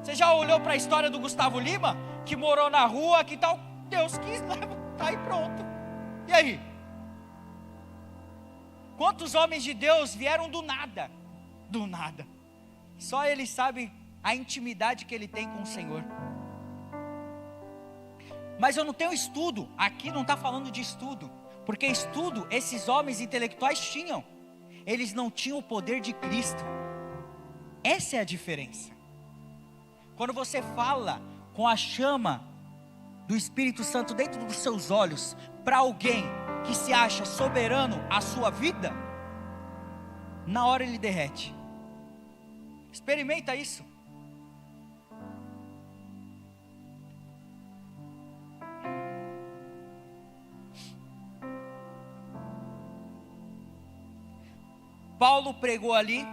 Você já olhou para a história do Gustavo Lima? Que morou na rua, que tal, Deus quis levantar e pronto. E aí? Quantos homens de Deus vieram do nada? Do nada. Só Ele sabe a intimidade que Ele tem com o Senhor. Mas eu não tenho estudo, aqui não está falando de estudo, porque estudo esses homens intelectuais tinham, eles não tinham o poder de Cristo. Essa é a diferença. Quando você fala com a chama do Espírito Santo dentro dos seus olhos, para alguém que se acha soberano à sua vida, na hora ele derrete. Experimenta isso. Paulo pregou ali,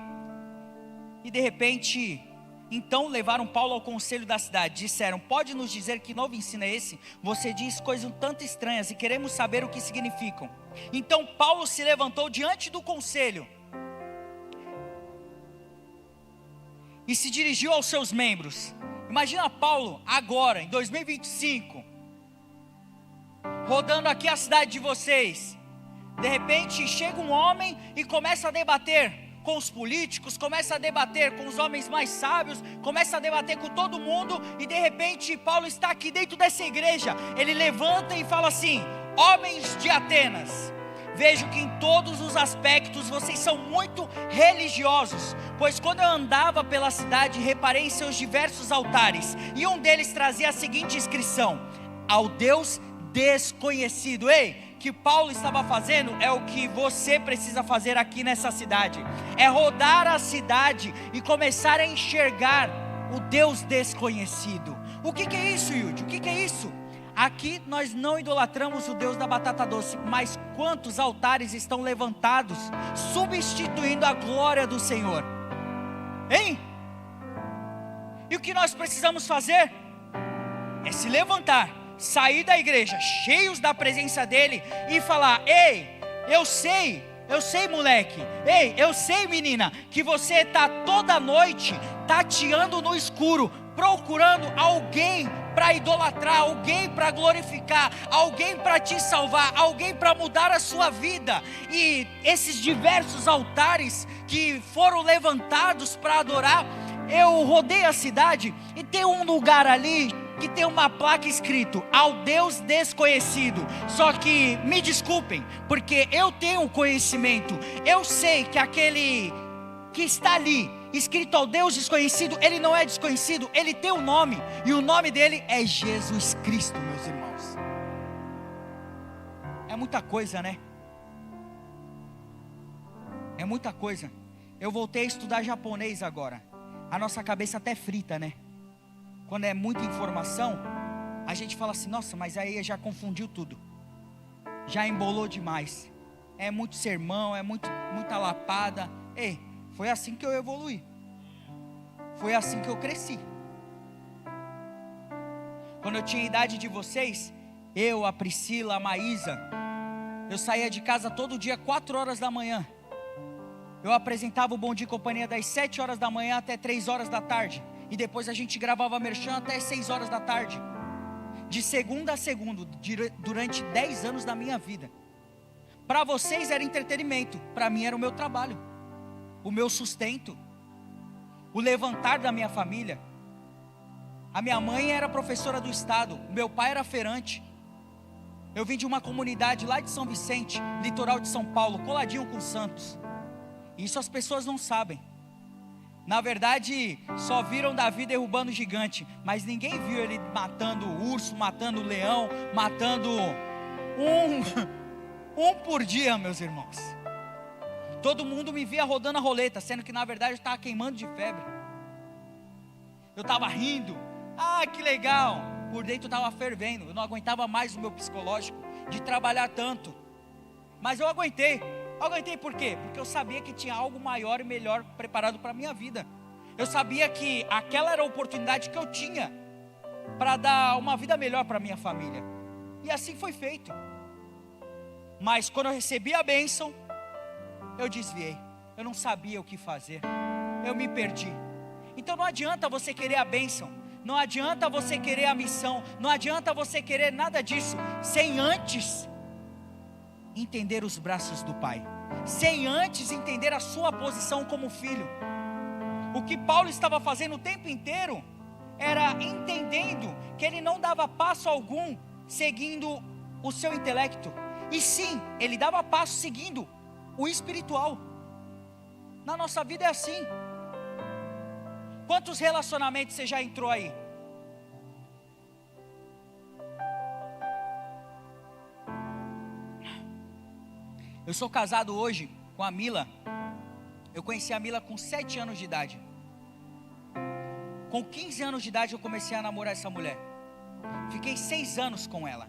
e de repente, então levaram Paulo ao conselho da cidade, disseram: pode nos dizer que novo ensino é esse? Você diz coisas um tanto estranhas e queremos saber o que significam. Então Paulo se levantou diante do conselho, e se dirigiu aos seus membros. Imagina Paulo agora, em 2025, rodando aqui a cidade de vocês. De repente chega um homem e começa a debater com os políticos, começa a debater com os homens mais sábios, começa a debater com todo mundo, e de repente Paulo está aqui dentro dessa igreja. Ele levanta e fala assim: homens de Atenas, vejo que em todos os aspectos vocês são muito religiosos, pois quando eu andava pela cidade, reparei em seus diversos altares, e um deles trazia a seguinte inscrição: ao Deus desconhecido. Ei, que Paulo estava fazendo é o que você precisa fazer aqui nessa cidade, é rodar a cidade e começar a enxergar o Deus desconhecido. O que é isso, Yudi? O que é isso? Aqui nós não idolatramos o Deus da batata doce, mas quantos altares estão levantados, substituindo a glória do Senhor? Hein? E o que nós precisamos fazer? É se levantar, sair da igreja cheios da presença dele e falar: ei, eu sei moleque, ei, eu sei menina, que você está toda noite tateando no escuro, procurando alguém para idolatrar, alguém para glorificar, alguém para te salvar, alguém para mudar a sua vida. E esses diversos altares que foram levantados para adorar, eu rodei a cidade e tem um lugar ali que tem uma placa escrito: ao Deus desconhecido. Só que me desculpem, porque eu tenho conhecimento, eu sei que aquele que está ali escrito ao Deus desconhecido, ele não é desconhecido, ele tem um nome, e o nome dele é Jesus Cristo, meus irmãos. É muita coisa, né? É muita coisa. Eu voltei a estudar japonês agora. A nossa cabeça até frita, né? Quando é muita informação, a gente fala assim: nossa, mas aí já confundiu tudo, já embolou demais, é muito sermão, é muita lapada. Ei, foi assim que eu evoluí, foi assim que eu cresci. Quando eu tinha a idade de vocês, eu, a Priscila, a Maísa, eu saía de casa todo dia 4 horas da manhã. Eu apresentava o Bom Dia e Companhia das 7 horas da manhã até 3 horas da tarde. E depois a gente gravava merchan até 6 horas da tarde. De segunda a segunda, durante 10 anos da minha vida. Para vocês era entretenimento, para mim era o meu trabalho, o meu sustento, o levantar da minha família. A minha mãe era professora do estado, o meu pai era feirante. Eu vim de uma comunidade lá de São Vicente, litoral de São Paulo, coladinho com Santos. Isso as pessoas não sabem. Na verdade, só viram Davi derrubando o gigante, mas ninguém viu ele matando o urso, matando o leão, matando um por dia, meus irmãos. Todo mundo me via rodando a roleta, sendo que na verdade eu estava queimando de febre. Eu estava rindo, que legal. Por dentro eu estava fervendo, eu não aguentava mais o meu psicológico de trabalhar tanto. Mas eu aguentei. Aguentei por quê? Porque eu sabia que tinha algo maior e melhor preparado para a minha vida. Eu sabia que aquela era a oportunidade que eu tinha para dar uma vida melhor para a minha família. E assim foi feito. Mas quando eu recebi a bênção, eu desviei. Eu não sabia o que fazer. Eu me perdi. Então não adianta você querer a bênção. Não adianta você querer a missão. Não adianta você querer nada disso, sem antes entender os braços do Pai. Sem antes entender a sua posição como filho. O que Paulo estava fazendo o tempo inteiro era entendendo que ele não dava passo algum seguindo o seu intelecto. E sim, ele dava passo seguindo o espiritual. Na nossa vida é assim. Quantos relacionamentos você já entrou aí? Eu sou casado hoje com a Mila. Eu conheci a Mila com 7 anos de idade. Com 15 anos de idade eu comecei a namorar essa mulher. Fiquei 6 anos com ela.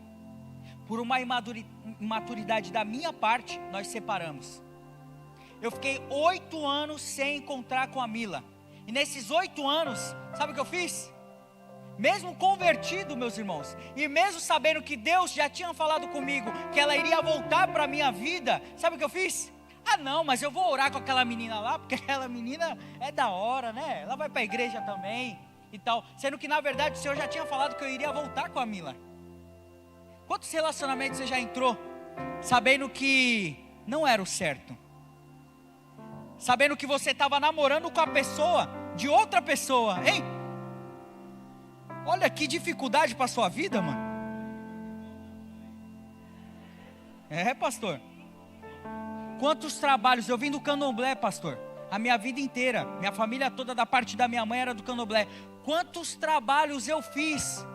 Por uma imaturidade da minha parte, nós separamos. Eu fiquei 8 anos sem encontrar com a Mila. E nesses 8 anos, sabe o que eu fiz? Mesmo convertido, meus irmãos, e mesmo sabendo que Deus já tinha falado comigo, que ela iria voltar para a minha vida, sabe o que eu fiz? Ah não, mas eu vou orar com aquela menina lá, porque aquela menina é da hora, né? Ela vai para a igreja também e tal. Sendo que na verdade o Senhor já tinha falado que eu iria voltar com a Mila. Quantos relacionamentos você já entrou sabendo que não era o certo? Sabendo que você estava namorando com a pessoa de outra pessoa, hein? Olha que dificuldade para a sua vida, mano. É, pastor. Quantos trabalhos, eu vim do candomblé, pastor. A minha vida inteira, minha família toda da parte da minha mãe era do candomblé. Quantos trabalhos eu fiz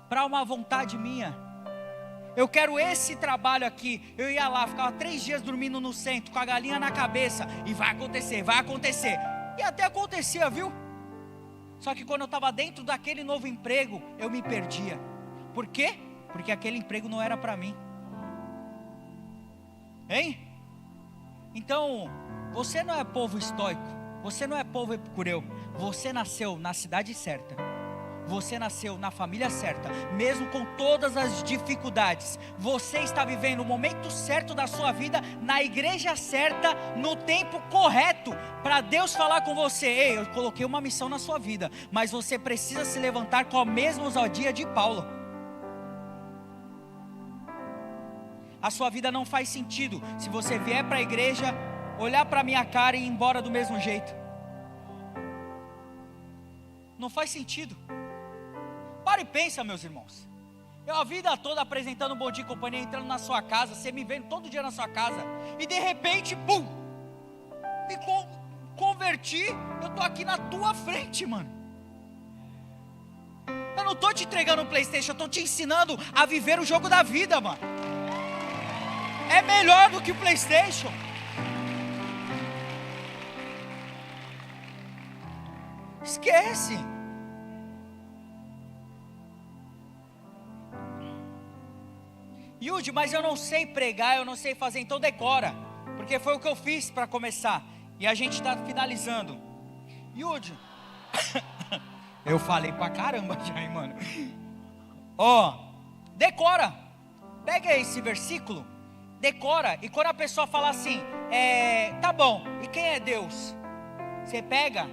para uma vontade minha. Eu quero esse trabalho aqui. Eu ia lá, ficava 3 dias dormindo no centro, com a galinha na cabeça. E vai acontecer, vai acontecer. E até acontecia, viu? Só que quando eu estava dentro daquele novo emprego, eu me perdia. Por quê? Porque aquele emprego não era para mim. Hein? Então, você não é povo estoico. Você não é povo epicureu. Você nasceu na cidade certa. Você nasceu na família certa, mesmo com todas as dificuldades. Você está vivendo o momento certo da sua vida, na igreja certa, no tempo correto, para Deus falar com você. Ei, eu coloquei uma missão na sua vida, mas você precisa se levantar com a mesma ousadia de Paulo. A sua vida não faz sentido se você vier para a igreja, olhar para a minha cara e ir embora do mesmo jeito. Não faz sentido. Para e pensa, meus irmãos. Eu a vida toda apresentando um Bom Dia e Companhia, entrando na sua casa, você me vendo todo dia na sua casa, e de repente, pum, me converti, eu estou aqui na tua frente, mano. Eu não estou te entregando um PlayStation, eu estou te ensinando a viver o jogo da vida, mano. É melhor do que o PlayStation. Esquece. Yudi, mas eu não sei pregar, eu não sei fazer, então decora. Porque foi o que eu fiz para começar. E a gente está finalizando. Yudi, eu falei pra caramba já, hein, mano. Ó, decora. Pega esse versículo, decora. E quando a pessoa fala assim, tá bom, e quem é Deus? Você pega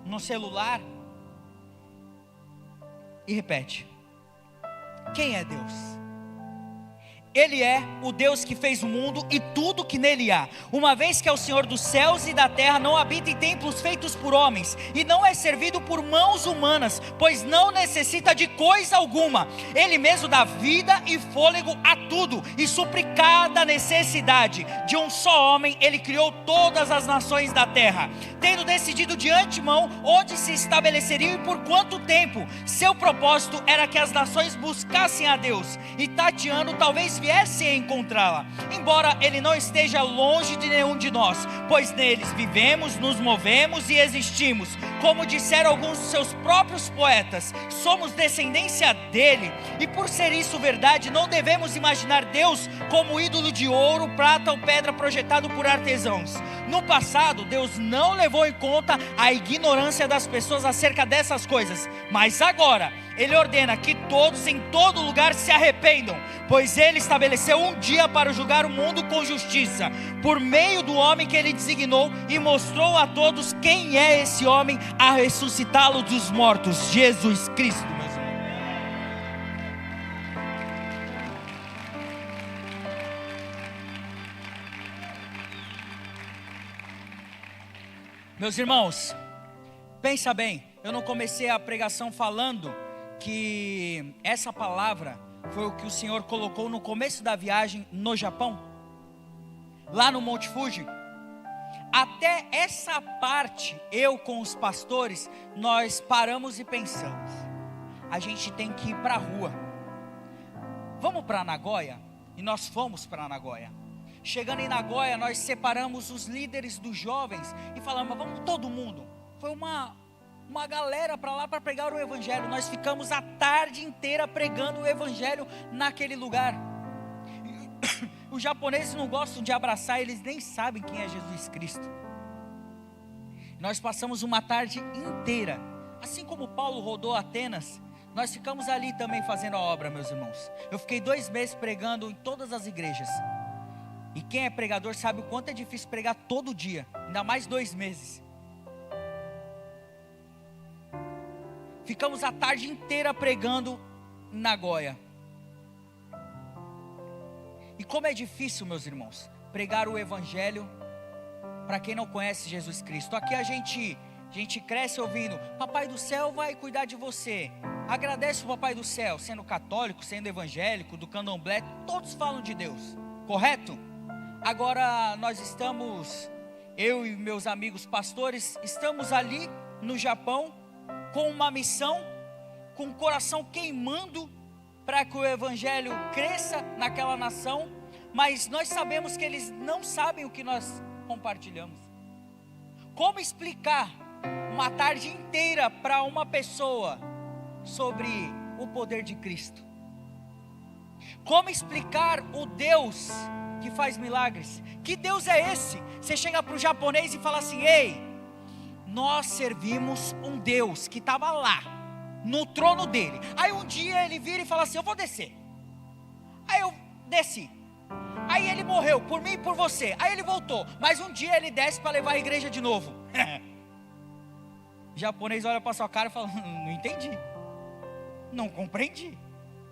no celular e repete. Quem é Deus? Ele é o Deus que fez o mundo e tudo que nele há. Uma vez que é o Senhor dos céus e da terra, não habita em templos feitos por homens, e não é servido por mãos humanas, pois não necessita de coisa alguma. Ele mesmo dá vida e fôlego a tudo, e supre cada necessidade. De um só homem, ele criou todas as nações da terra, tendo decidido de antemão onde se estabeleceriam e por quanto tempo. Seu propósito era que as nações buscassem a Deus, e tateando talvez viessem a encontrá-la, embora ele não esteja longe de nenhum de nós, pois neles vivemos, nos movemos e existimos. Como disseram alguns de seus próprios poetas, somos descendência dele, e por ser isso verdade, não devemos imaginar Deus como ídolo de ouro, prata ou pedra projetado por artesãos. No passado, Deus não levou em conta a ignorância das pessoas acerca dessas coisas, mas agora Ele ordena que todos em todo lugar se arrependam, pois Ele estabeleceu um dia para julgar o mundo com justiça, por meio do homem que Ele designou, e mostrou a todos quem é esse homem a ressuscitá-lo dos mortos, Jesus Cristo, meus irmãos. Meus irmãos, pensa bem, eu não comecei a pregação falando que essa palavra foi o que o Senhor colocou no começo da viagem no Japão, lá no Monte Fuji. Até essa parte, eu com os pastores, nós paramos e pensamos, a gente tem que ir para a rua. Vamos para Nagoya? E nós fomos para Nagoya. Chegando em Nagoya, nós separamos os líderes dos jovens e falamos, vamos todo mundo. Foi uma galera para lá para pregar o evangelho. Nós ficamos a tarde inteira pregando o evangelho naquele lugar. Os japoneses não gostam de abraçar, eles nem sabem quem é Jesus Cristo. Nós passamos uma tarde inteira, assim como Paulo rodou Atenas, nós ficamos ali também fazendo a obra, meus irmãos. Eu fiquei 2 meses pregando em todas as igrejas. E quem é pregador sabe o quanto é difícil pregar todo dia, ainda mais 2 meses. Ficamos a tarde inteira pregando em Nagoya. E como é difícil, meus irmãos, pregar o evangelho para quem não conhece Jesus Cristo. Aqui a gente cresce ouvindo, Papai do céu vai cuidar de você. Agradece o Papai do céu, sendo católico, sendo evangélico, do candomblé, todos falam de Deus, correto? Agora nós estamos, eu e meus amigos pastores, estamos ali no Japão, com uma missão, com o coração queimando, para que o evangelho cresça naquela nação, mas nós sabemos que eles não sabem o que nós compartilhamos. Como explicar uma tarde inteira para uma pessoa sobre o poder de Cristo? Como explicar o Deus que faz milagres? Que Deus é esse? Você chega para o japonês e fala assim, ei, nós servimos um Deus que estava lá, no trono dele. Aí um dia ele vira e fala assim, eu vou descer. Aí eu desci. Aí ele morreu por mim e por você. Aí ele voltou, mas um dia ele desce para levar a igreja de novo. O japonês olha para sua cara e fala, não entendi, não compreendi.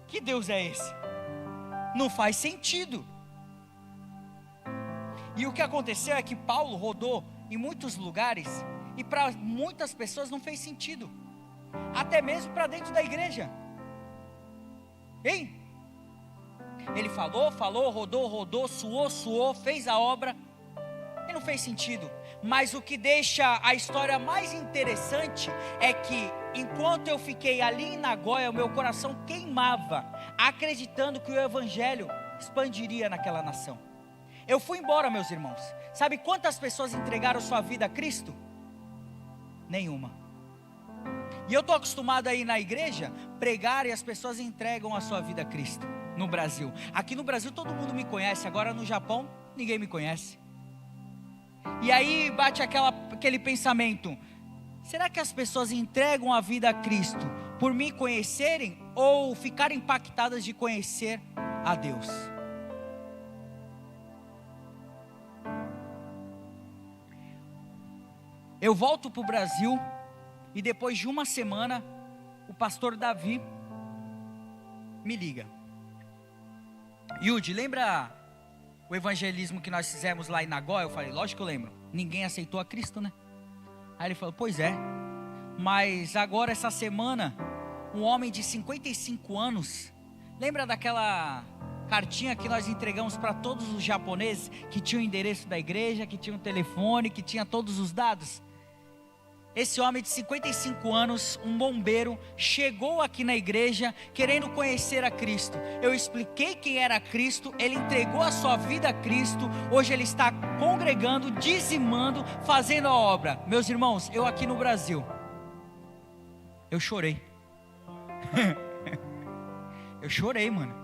Que Deus é esse? Não faz sentido. E o que aconteceu é que Paulo rodou em muitos lugares e para muitas pessoas não fez sentido, até mesmo para dentro da igreja. Hein? Ele falou, rodou, suou, fez a obra e não fez sentido. Mas o que deixa a história mais interessante é que enquanto eu fiquei ali em Nagoya, o meu coração queimava, acreditando que o evangelho expandiria naquela nação. Eu fui embora, meus irmãos. Sabe quantas pessoas entregaram sua vida a Cristo? Nenhuma. E eu estou acostumado a ir na igreja, pregar e as pessoas entregam a sua vida a Cristo. No Brasil. Aqui no Brasil todo mundo me conhece, agora no Japão ninguém me conhece. E aí bate aquele pensamento, será que as pessoas entregam a vida a Cristo por me conhecerem ou ficarem impactadas de conhecer a Deus? Eu volto para o Brasil e depois de uma semana o pastor Davi me liga. Yudi, lembra o evangelismo que nós fizemos lá em Nagoya? Eu falei, lógico que eu lembro. Ninguém aceitou a Cristo, né? Aí ele falou, pois é. Mas agora essa semana, um homem de 55 anos, lembra daquela cartinha que nós entregamos para todos os japoneses, que tinha o endereço da igreja, que tinha o telefone, que tinha todos os dados? Esse homem de 55 anos, um bombeiro, chegou aqui na igreja querendo conhecer a Cristo. Eu expliquei quem era Cristo, ele entregou a sua vida a Cristo. Hoje ele está congregando, dizimando, fazendo a obra. Meus irmãos, eu aqui no Brasil, eu chorei. Eu chorei, mano.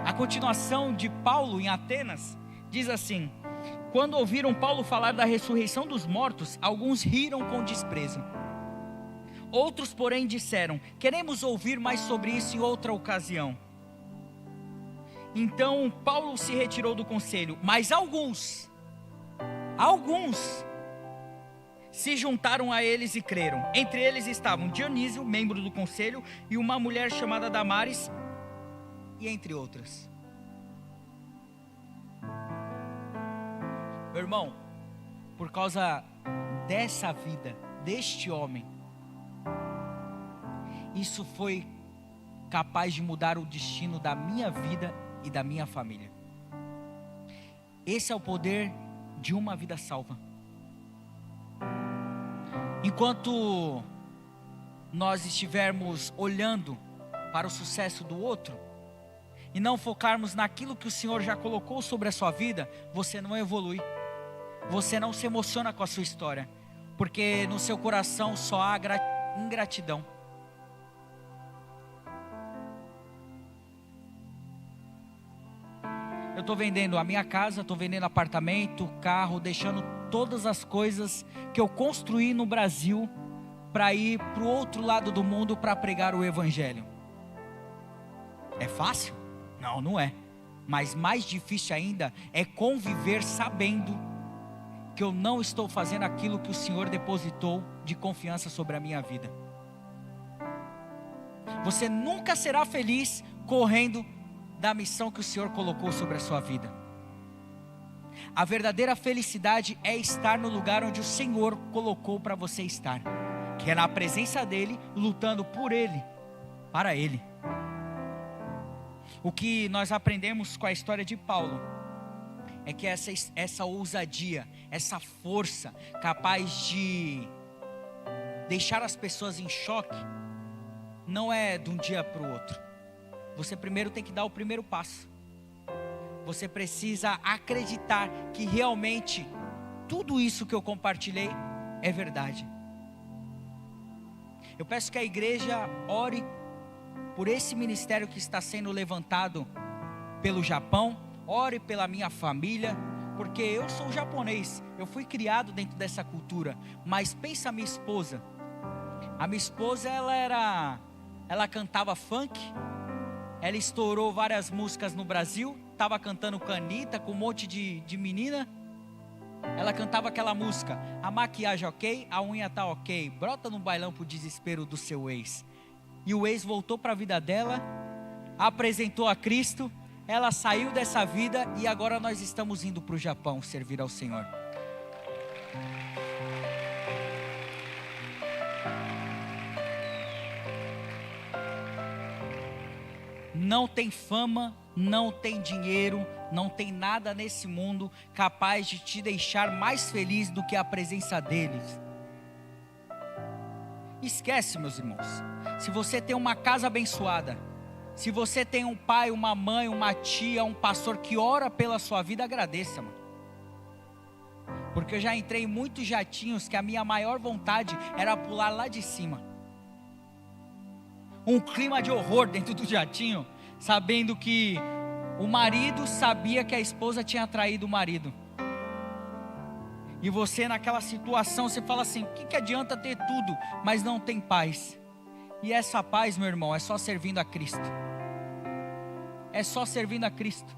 A continuação de Paulo em Atenas diz assim: Quando ouviram Paulo falar da ressurreição dos mortos, alguns riram com desprezo. Outros, porém, disseram: queremos ouvir mais sobre isso em outra ocasião. Então Paulo se retirou do conselho, mas alguns se juntaram a eles e creram. Entre eles estavam Dionísio, membro do conselho, e uma mulher chamada Damares, e entre outras. Meu irmão, por causa dessa vida, deste homem, isso foi capaz de mudar o destino da minha vida e da minha família. Esse é o poder de uma vida salva. Enquanto nós estivermos olhando para o sucesso do outro e não focarmos naquilo que o Senhor já colocou sobre a sua vida, você não evolui. Você não se emociona com a sua história, porque no seu coração só há ingratidão. Eu estou vendendo a minha casa, estou vendendo apartamento, carro, deixando todas as coisas que eu construí no Brasil para ir para o outro lado do mundo para pregar o Evangelho. É fácil? Não, não é. Mas mais difícil ainda é conviver sabendo que eu não estou fazendo aquilo que o Senhor depositou de confiança sobre a minha vida. Você nunca será feliz correndo da missão que o Senhor colocou sobre a sua vida. A verdadeira felicidade é estar no lugar onde o Senhor colocou para você estar, que é na presença dEle, lutando por Ele, para Ele. O que nós aprendemos com a história de Paulo é que essa ousadia, essa força capaz de deixar as pessoas em choque, não é de um dia para o outro. Você primeiro tem que dar o primeiro passo. Você precisa acreditar que realmente tudo isso que eu compartilhei é verdade. Eu peço que a igreja ore por esse ministério que está sendo levantado pelo Japão. Ore pela minha família, porque eu sou japonês, eu fui criado dentro dessa cultura. Mas pensa a minha esposa. A minha esposa, ela cantava funk. Ela estourou várias músicas no Brasil. Estava cantando com a Anitta, com um monte de menina. Ela cantava aquela música: a maquiagem ok, a unha tá ok, brota no bailão pro desespero do seu ex. E o ex voltou para a vida dela, apresentou a Cristo. Ela saiu dessa vida e agora nós estamos indo para o Japão servir ao Senhor. Não tem fama, não tem dinheiro, não tem nada nesse mundo capaz de te deixar mais feliz do que a presença deles. Esquece, meus irmãos. Se você tem uma casa abençoada, se você tem um pai, uma mãe, uma tia, um pastor que ora pela sua vida, agradeça, mano. Porque eu já entrei em muitos jatinhos que a minha maior vontade era pular lá de cima. Um clima de horror dentro do jatinho, sabendo que o marido sabia que a esposa tinha traído o marido. E você naquela situação, você fala assim: o que adianta ter tudo, mas não tem paz? E essa paz, meu irmão, é só servindo a Cristo. É só servindo a Cristo.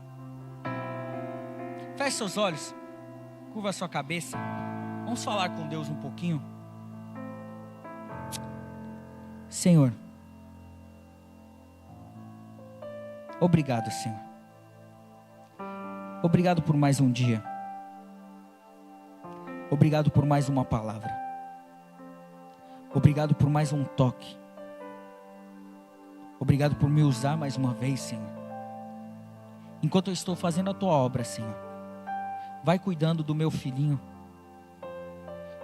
Feche seus olhos, curva sua cabeça. Vamos falar com Deus um pouquinho. Senhor, obrigado, Senhor. Obrigado por mais um dia. Obrigado por mais uma palavra. Obrigado por mais um toque. Obrigado por me usar mais uma vez, Senhor. Enquanto eu estou fazendo a tua obra, Senhor, vai cuidando do meu filhinho.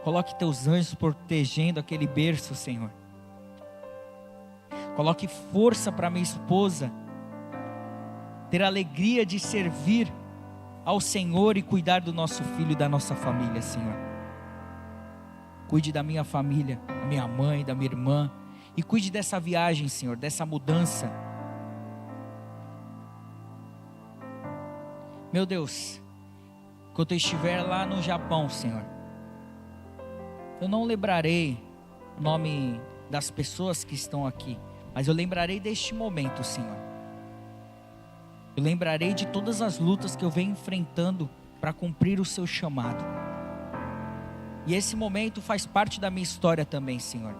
Coloque teus anjos protegendo aquele berço, Senhor. Coloque força para minha esposa ter a alegria de servir ao Senhor e cuidar do nosso filho e da nossa família, Senhor. Cuide da minha família, da minha mãe, da minha irmã, e cuide dessa viagem, Senhor, dessa mudança. Meu Deus, quando eu estiver lá no Japão, Senhor, eu não lembrarei o nome das pessoas que estão aqui, mas eu lembrarei deste momento, Senhor. Eu lembrarei de todas as lutas que eu venho enfrentando para cumprir o seu chamado. E esse momento faz parte da minha história também, Senhor.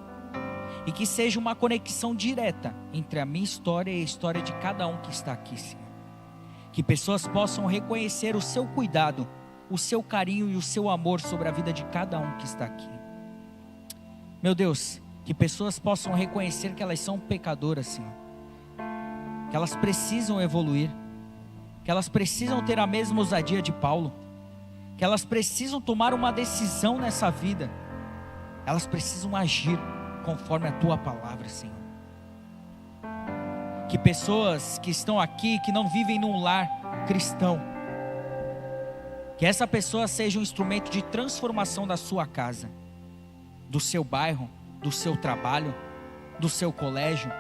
E que seja uma conexão direta entre a minha história e a história de cada um que está aqui, Senhor. Que pessoas possam reconhecer o seu cuidado, o seu carinho e o seu amor sobre a vida de cada um que está aqui. Meu Deus, que pessoas possam reconhecer que elas são pecadoras, Senhor. Que elas precisam evoluir. Que elas precisam ter a mesma ousadia de Paulo. Que elas precisam tomar uma decisão nessa vida. Elas precisam agir conforme a tua palavra, Senhor. Que pessoas que estão aqui, que não vivem num lar cristão, que essa pessoa seja um instrumento de transformação da sua casa, do seu bairro, do seu trabalho, do seu colégio.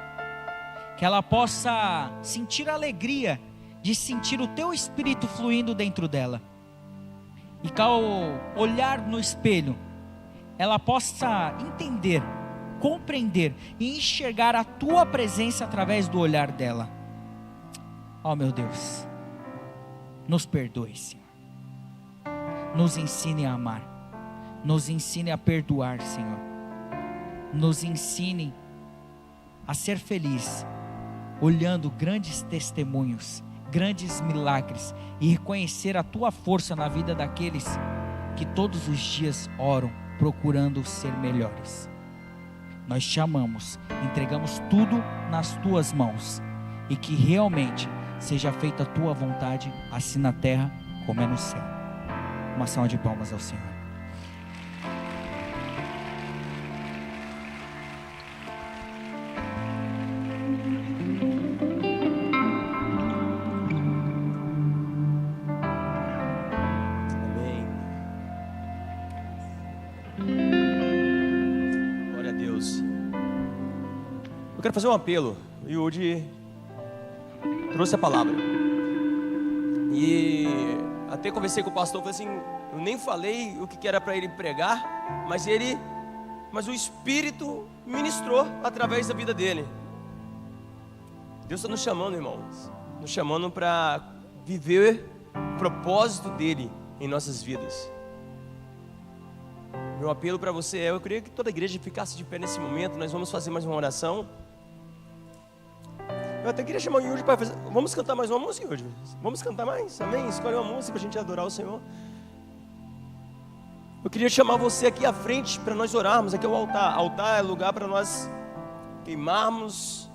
Que ela possa sentir a alegria de sentir o teu espírito fluindo dentro dela. E que ao olhar no espelho, ela possa entender, compreender e enxergar a tua presença através do olhar dela. Oh meu Deus, nos perdoe, Senhor. Nos ensine a amar. Nos ensine a perdoar, Senhor. Nos ensine a ser feliz, olhando grandes testemunhos, grandes milagres, e reconhecer a tua força na vida daqueles que todos os dias oram, procurando ser melhores. Nós te amamos, entregamos tudo nas tuas mãos, e que realmente seja feita a tua vontade, assim na terra como é no céu. Uma salva de palmas ao Senhor. Eu quero fazer um apelo. O Yudi trouxe a palavra. E até conversei com o pastor, falei assim, eu nem falei o que era para ele pregar, mas o Espírito ministrou através da vida dele. Deus está nos chamando, irmãos, nos chamando para viver o propósito dele em nossas vidas. Meu apelo para você é, eu queria que toda a igreja ficasse de pé nesse momento. Nós vamos fazer mais uma oração. Eu até queria chamar o Yudi para fazer. Vamos cantar mais uma música, Yudi? Vamos cantar mais? Amém? Escolhe uma música para a gente adorar o Senhor. Eu queria chamar você aqui à frente para nós orarmos. Aqui é o altar. Altar é lugar para nós queimarmos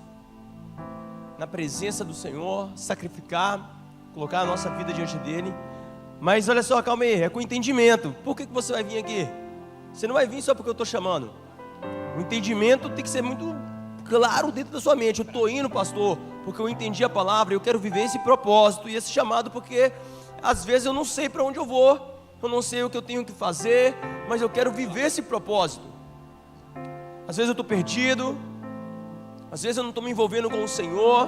na presença do Senhor, sacrificar, colocar a nossa vida diante dele. Mas olha só, calma aí, é com entendimento. Por que você vai vir aqui? Você não vai vir só porque eu estou chamando. O entendimento tem que ser muito claro dentro da sua mente. Eu estou indo, pastor, porque eu entendi a palavra. Eu quero viver esse propósito e esse chamado, porque às vezes eu não sei para onde eu vou, eu não sei o que eu tenho que fazer, mas eu quero viver esse propósito. Às vezes eu estou perdido, às vezes eu não estou me envolvendo com o Senhor,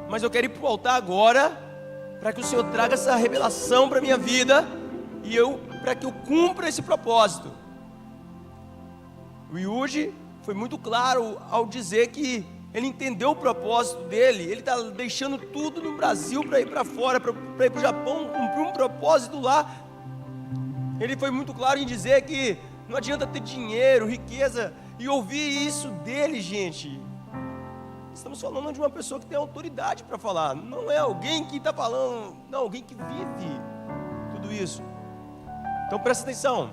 mas eu quero ir para o altar agora, para que o Senhor traga essa revelação para a minha vida, e para que eu cumpra esse propósito. O Yudi foi muito claro ao dizer que ele entendeu o propósito dele. Ele está deixando tudo no Brasil para ir para fora, para ir para o Japão, cumprir um propósito lá. Ele foi muito claro em dizer que não adianta ter dinheiro, riqueza, e ouvir isso dele, gente. Estamos falando de uma pessoa que tem autoridade para falar, não é alguém que está falando, não, alguém que vive tudo isso. Então presta atenção.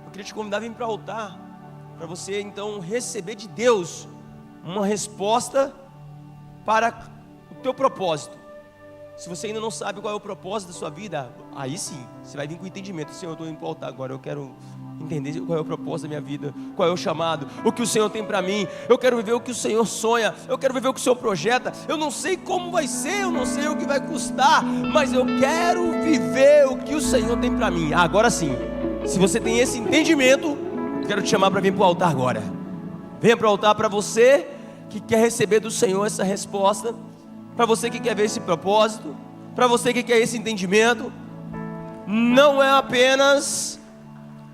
Eu queria te convidar a vir para o altar, para você então receber de Deus uma resposta para o teu propósito. Se você ainda não sabe qual é o propósito da sua vida, aí sim, você vai vir com entendimento. Senhor, eu estou indo para o altar agora, eu quero entender qual é o propósito da minha vida, qual é o chamado, o que o Senhor tem para mim. Eu quero viver o que o Senhor sonha, eu quero viver o que o Senhor projeta. Eu não sei como vai ser, eu não sei o que vai custar, mas eu quero viver o que o Senhor tem para mim. Agora sim, se você tem esse entendimento, eu quero te chamar para vir para o altar agora. Venha para o altar, para você que quer receber do Senhor essa resposta, para você que quer ver esse propósito, para você que quer esse entendimento, não é apenas...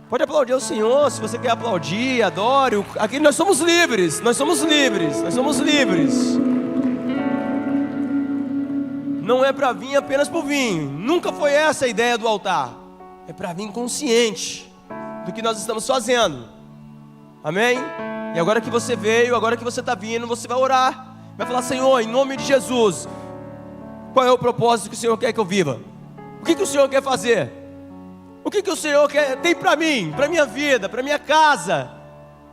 Pode aplaudir ao Senhor, se você quer aplaudir, adore. Aqui nós somos livres, nós somos livres, nós somos livres. Não é para vir apenas por vir. Nunca foi essa a ideia do altar. É para vir consciente do que nós estamos fazendo. Amém? E agora que você veio, agora que você está vindo, você vai orar. Vai falar: Senhor, em nome de Jesus, qual é o propósito que o Senhor quer que eu viva? O que o Senhor quer fazer? O que o Senhor tem para mim, para minha vida, para minha casa?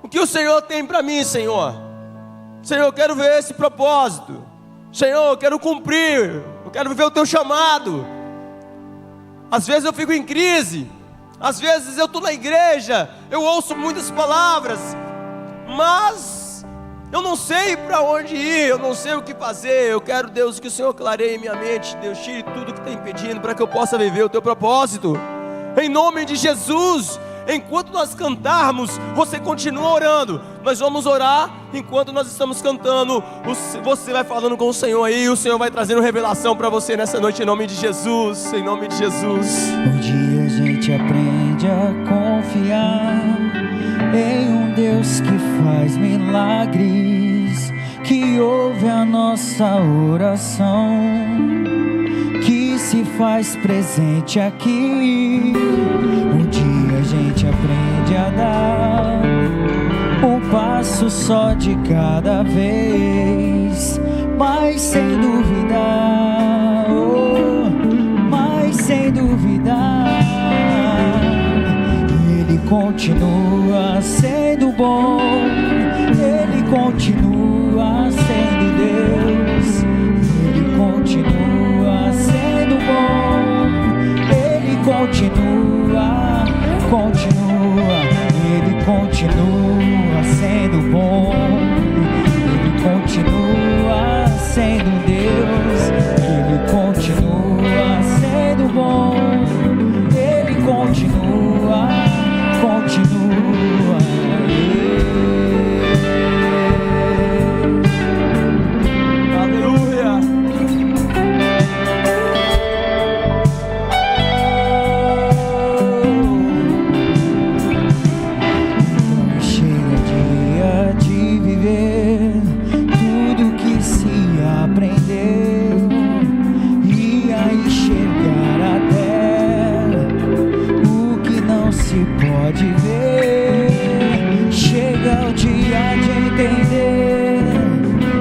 O que o Senhor tem para mim, Senhor? Senhor, eu quero ver esse propósito. Senhor, eu quero cumprir. Eu quero viver o teu chamado. Às vezes eu fico em crise. Às vezes eu estou na igreja, eu ouço muitas palavras, mas eu não sei para onde ir, eu não sei o que fazer. Eu quero, Deus, que o Senhor clareie minha mente. Deus, tire tudo que está impedindo para que eu possa viver o teu propósito. Em nome de Jesus. Enquanto nós cantarmos, você continua orando. Nós vamos orar enquanto nós estamos cantando. Você vai falando com o Senhor aí, o Senhor vai trazendo revelação para você nessa noite, em nome de Jesus. Em nome de Jesus. Um dia a gente aprende a confiar em um Deus que faz milagres, que ouve a nossa oração, que se faz presente aqui. Um dia a gente aprende a dar um passo só de cada vez, mas sem duvidar, mas sem duvidar, Ele continua sendo bom, Ele continua sendo Deus, Ele continua sendo bom, Ele continua, Ele continua sendo bom, Ele continua sendo Deus, Ele continua sendo bom, Ele continua. Aleluia. Chega dia de viver tudo que se aprendeu e aí chegar até o que não se pode ver. Chega o dia de entender,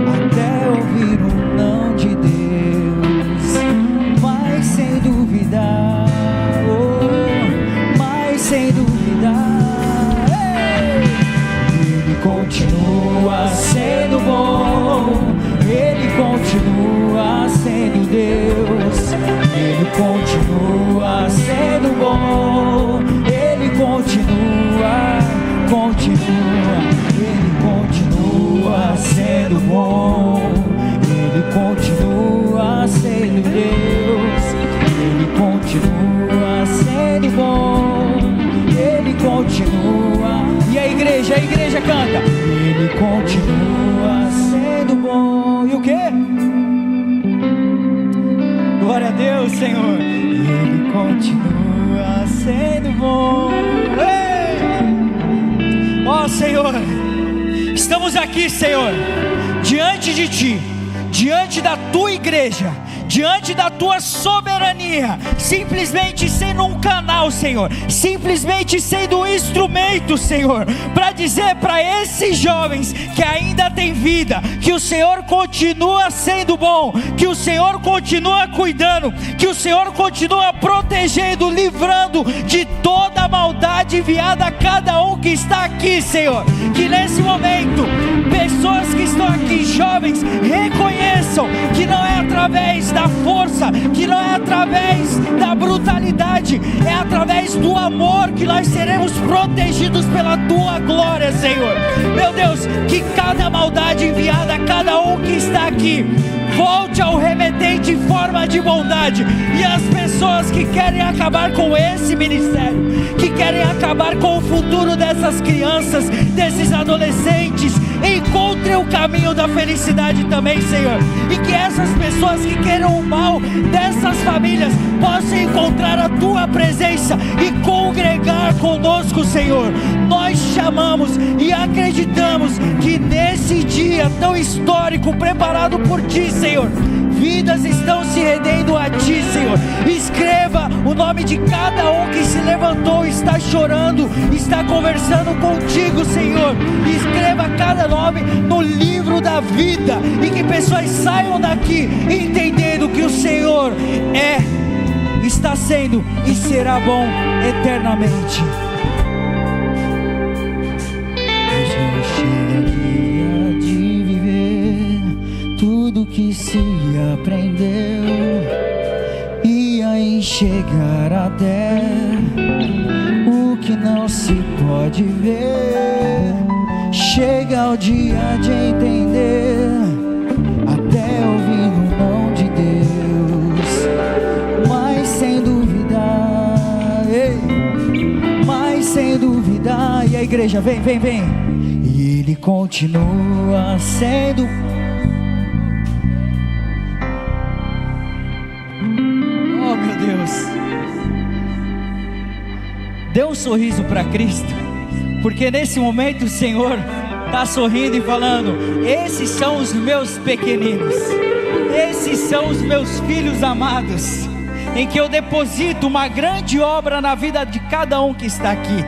até ouvir um não de Deus, mas sem duvidar, mas sem duvidar, Ele continua sendo bom, Ele continua sendo Deus, Ele continua sendo bom, Ele continua, Ele continua sendo bom, Ele continua sendo Deus, Ele continua sendo bom, Ele continua. E a igreja canta: Ele continua sendo bom. E o quê? Glória a Deus, Senhor. Ele continua sendo bom. Ó Senhor, estamos aqui, Senhor, diante de Ti, diante da Tua igreja, diante da Tua soberania, simplesmente sendo um canal, Senhor, simplesmente sendo um instrumento, Senhor, para dizer para esses jovens que ainda têm vida, que o Senhor continua sendo bom, que o Senhor continua cuidando, que o Senhor continua protegendo, livrando de toda a maldade enviada a cada um que está aqui, Senhor. Que nesse momento, pessoas que estão aqui, jovens, reconheçam que não é através da força, que não é através da brutalidade, é através do amor que nós seremos protegidos pela Tua glória, Senhor. Meu Deus, que cada maldade enviada a cada um que está aqui volte ao remetente em forma de bondade, e as pessoas que querem acabar com esse ministério, que querem acabar com o futuro dessas crianças, desses adolescentes, encontrem o caminho da felicidade também, Senhor. E que essas pessoas que queiram o mal coração dessas famílias possam encontrar a Tua presença e congregar conosco, Senhor. Nós chamamos e acreditamos que nesse dia tão histórico preparado por Ti, Senhor, vidas estão se rendendo a Ti, Senhor. Escreva o nome de cada um que se levantou, está chorando, está conversando contigo, Senhor. Escreva cada nome no livro da vida, e que pessoas saiam daqui entendendo que o Senhor está sendo e será bom eternamente. Chega de viver tudo que se aprendeu, e aí chegar até o que não se pode ver. Chega o dia de entender, até ouvir o não de Deus, mas sem duvidar, mas sem duvidar. E a igreja, vem, vem, vem. E Ele continua sendo. Oh, meu Deus. Dê um sorriso para Cristo, porque nesse momento o Senhor está sorrindo e falando: esses são os meus pequeninos, esses são os meus filhos amados, em que eu deposito uma grande obra na vida de cada um que está aqui.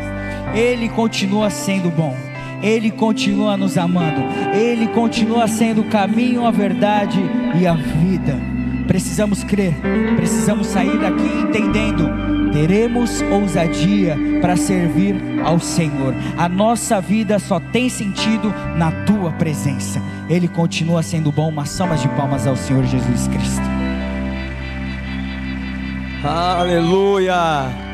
Ele continua sendo bom, Ele continua nos amando, Ele continua sendo o caminho, a verdade e a vida. Precisamos crer, precisamos sair daqui entendendo: teremos ousadia para servir ao Senhor. A nossa vida só tem sentido na Tua presença. Ele continua sendo bom. Uma salva de palmas ao Senhor Jesus Cristo. Aleluia.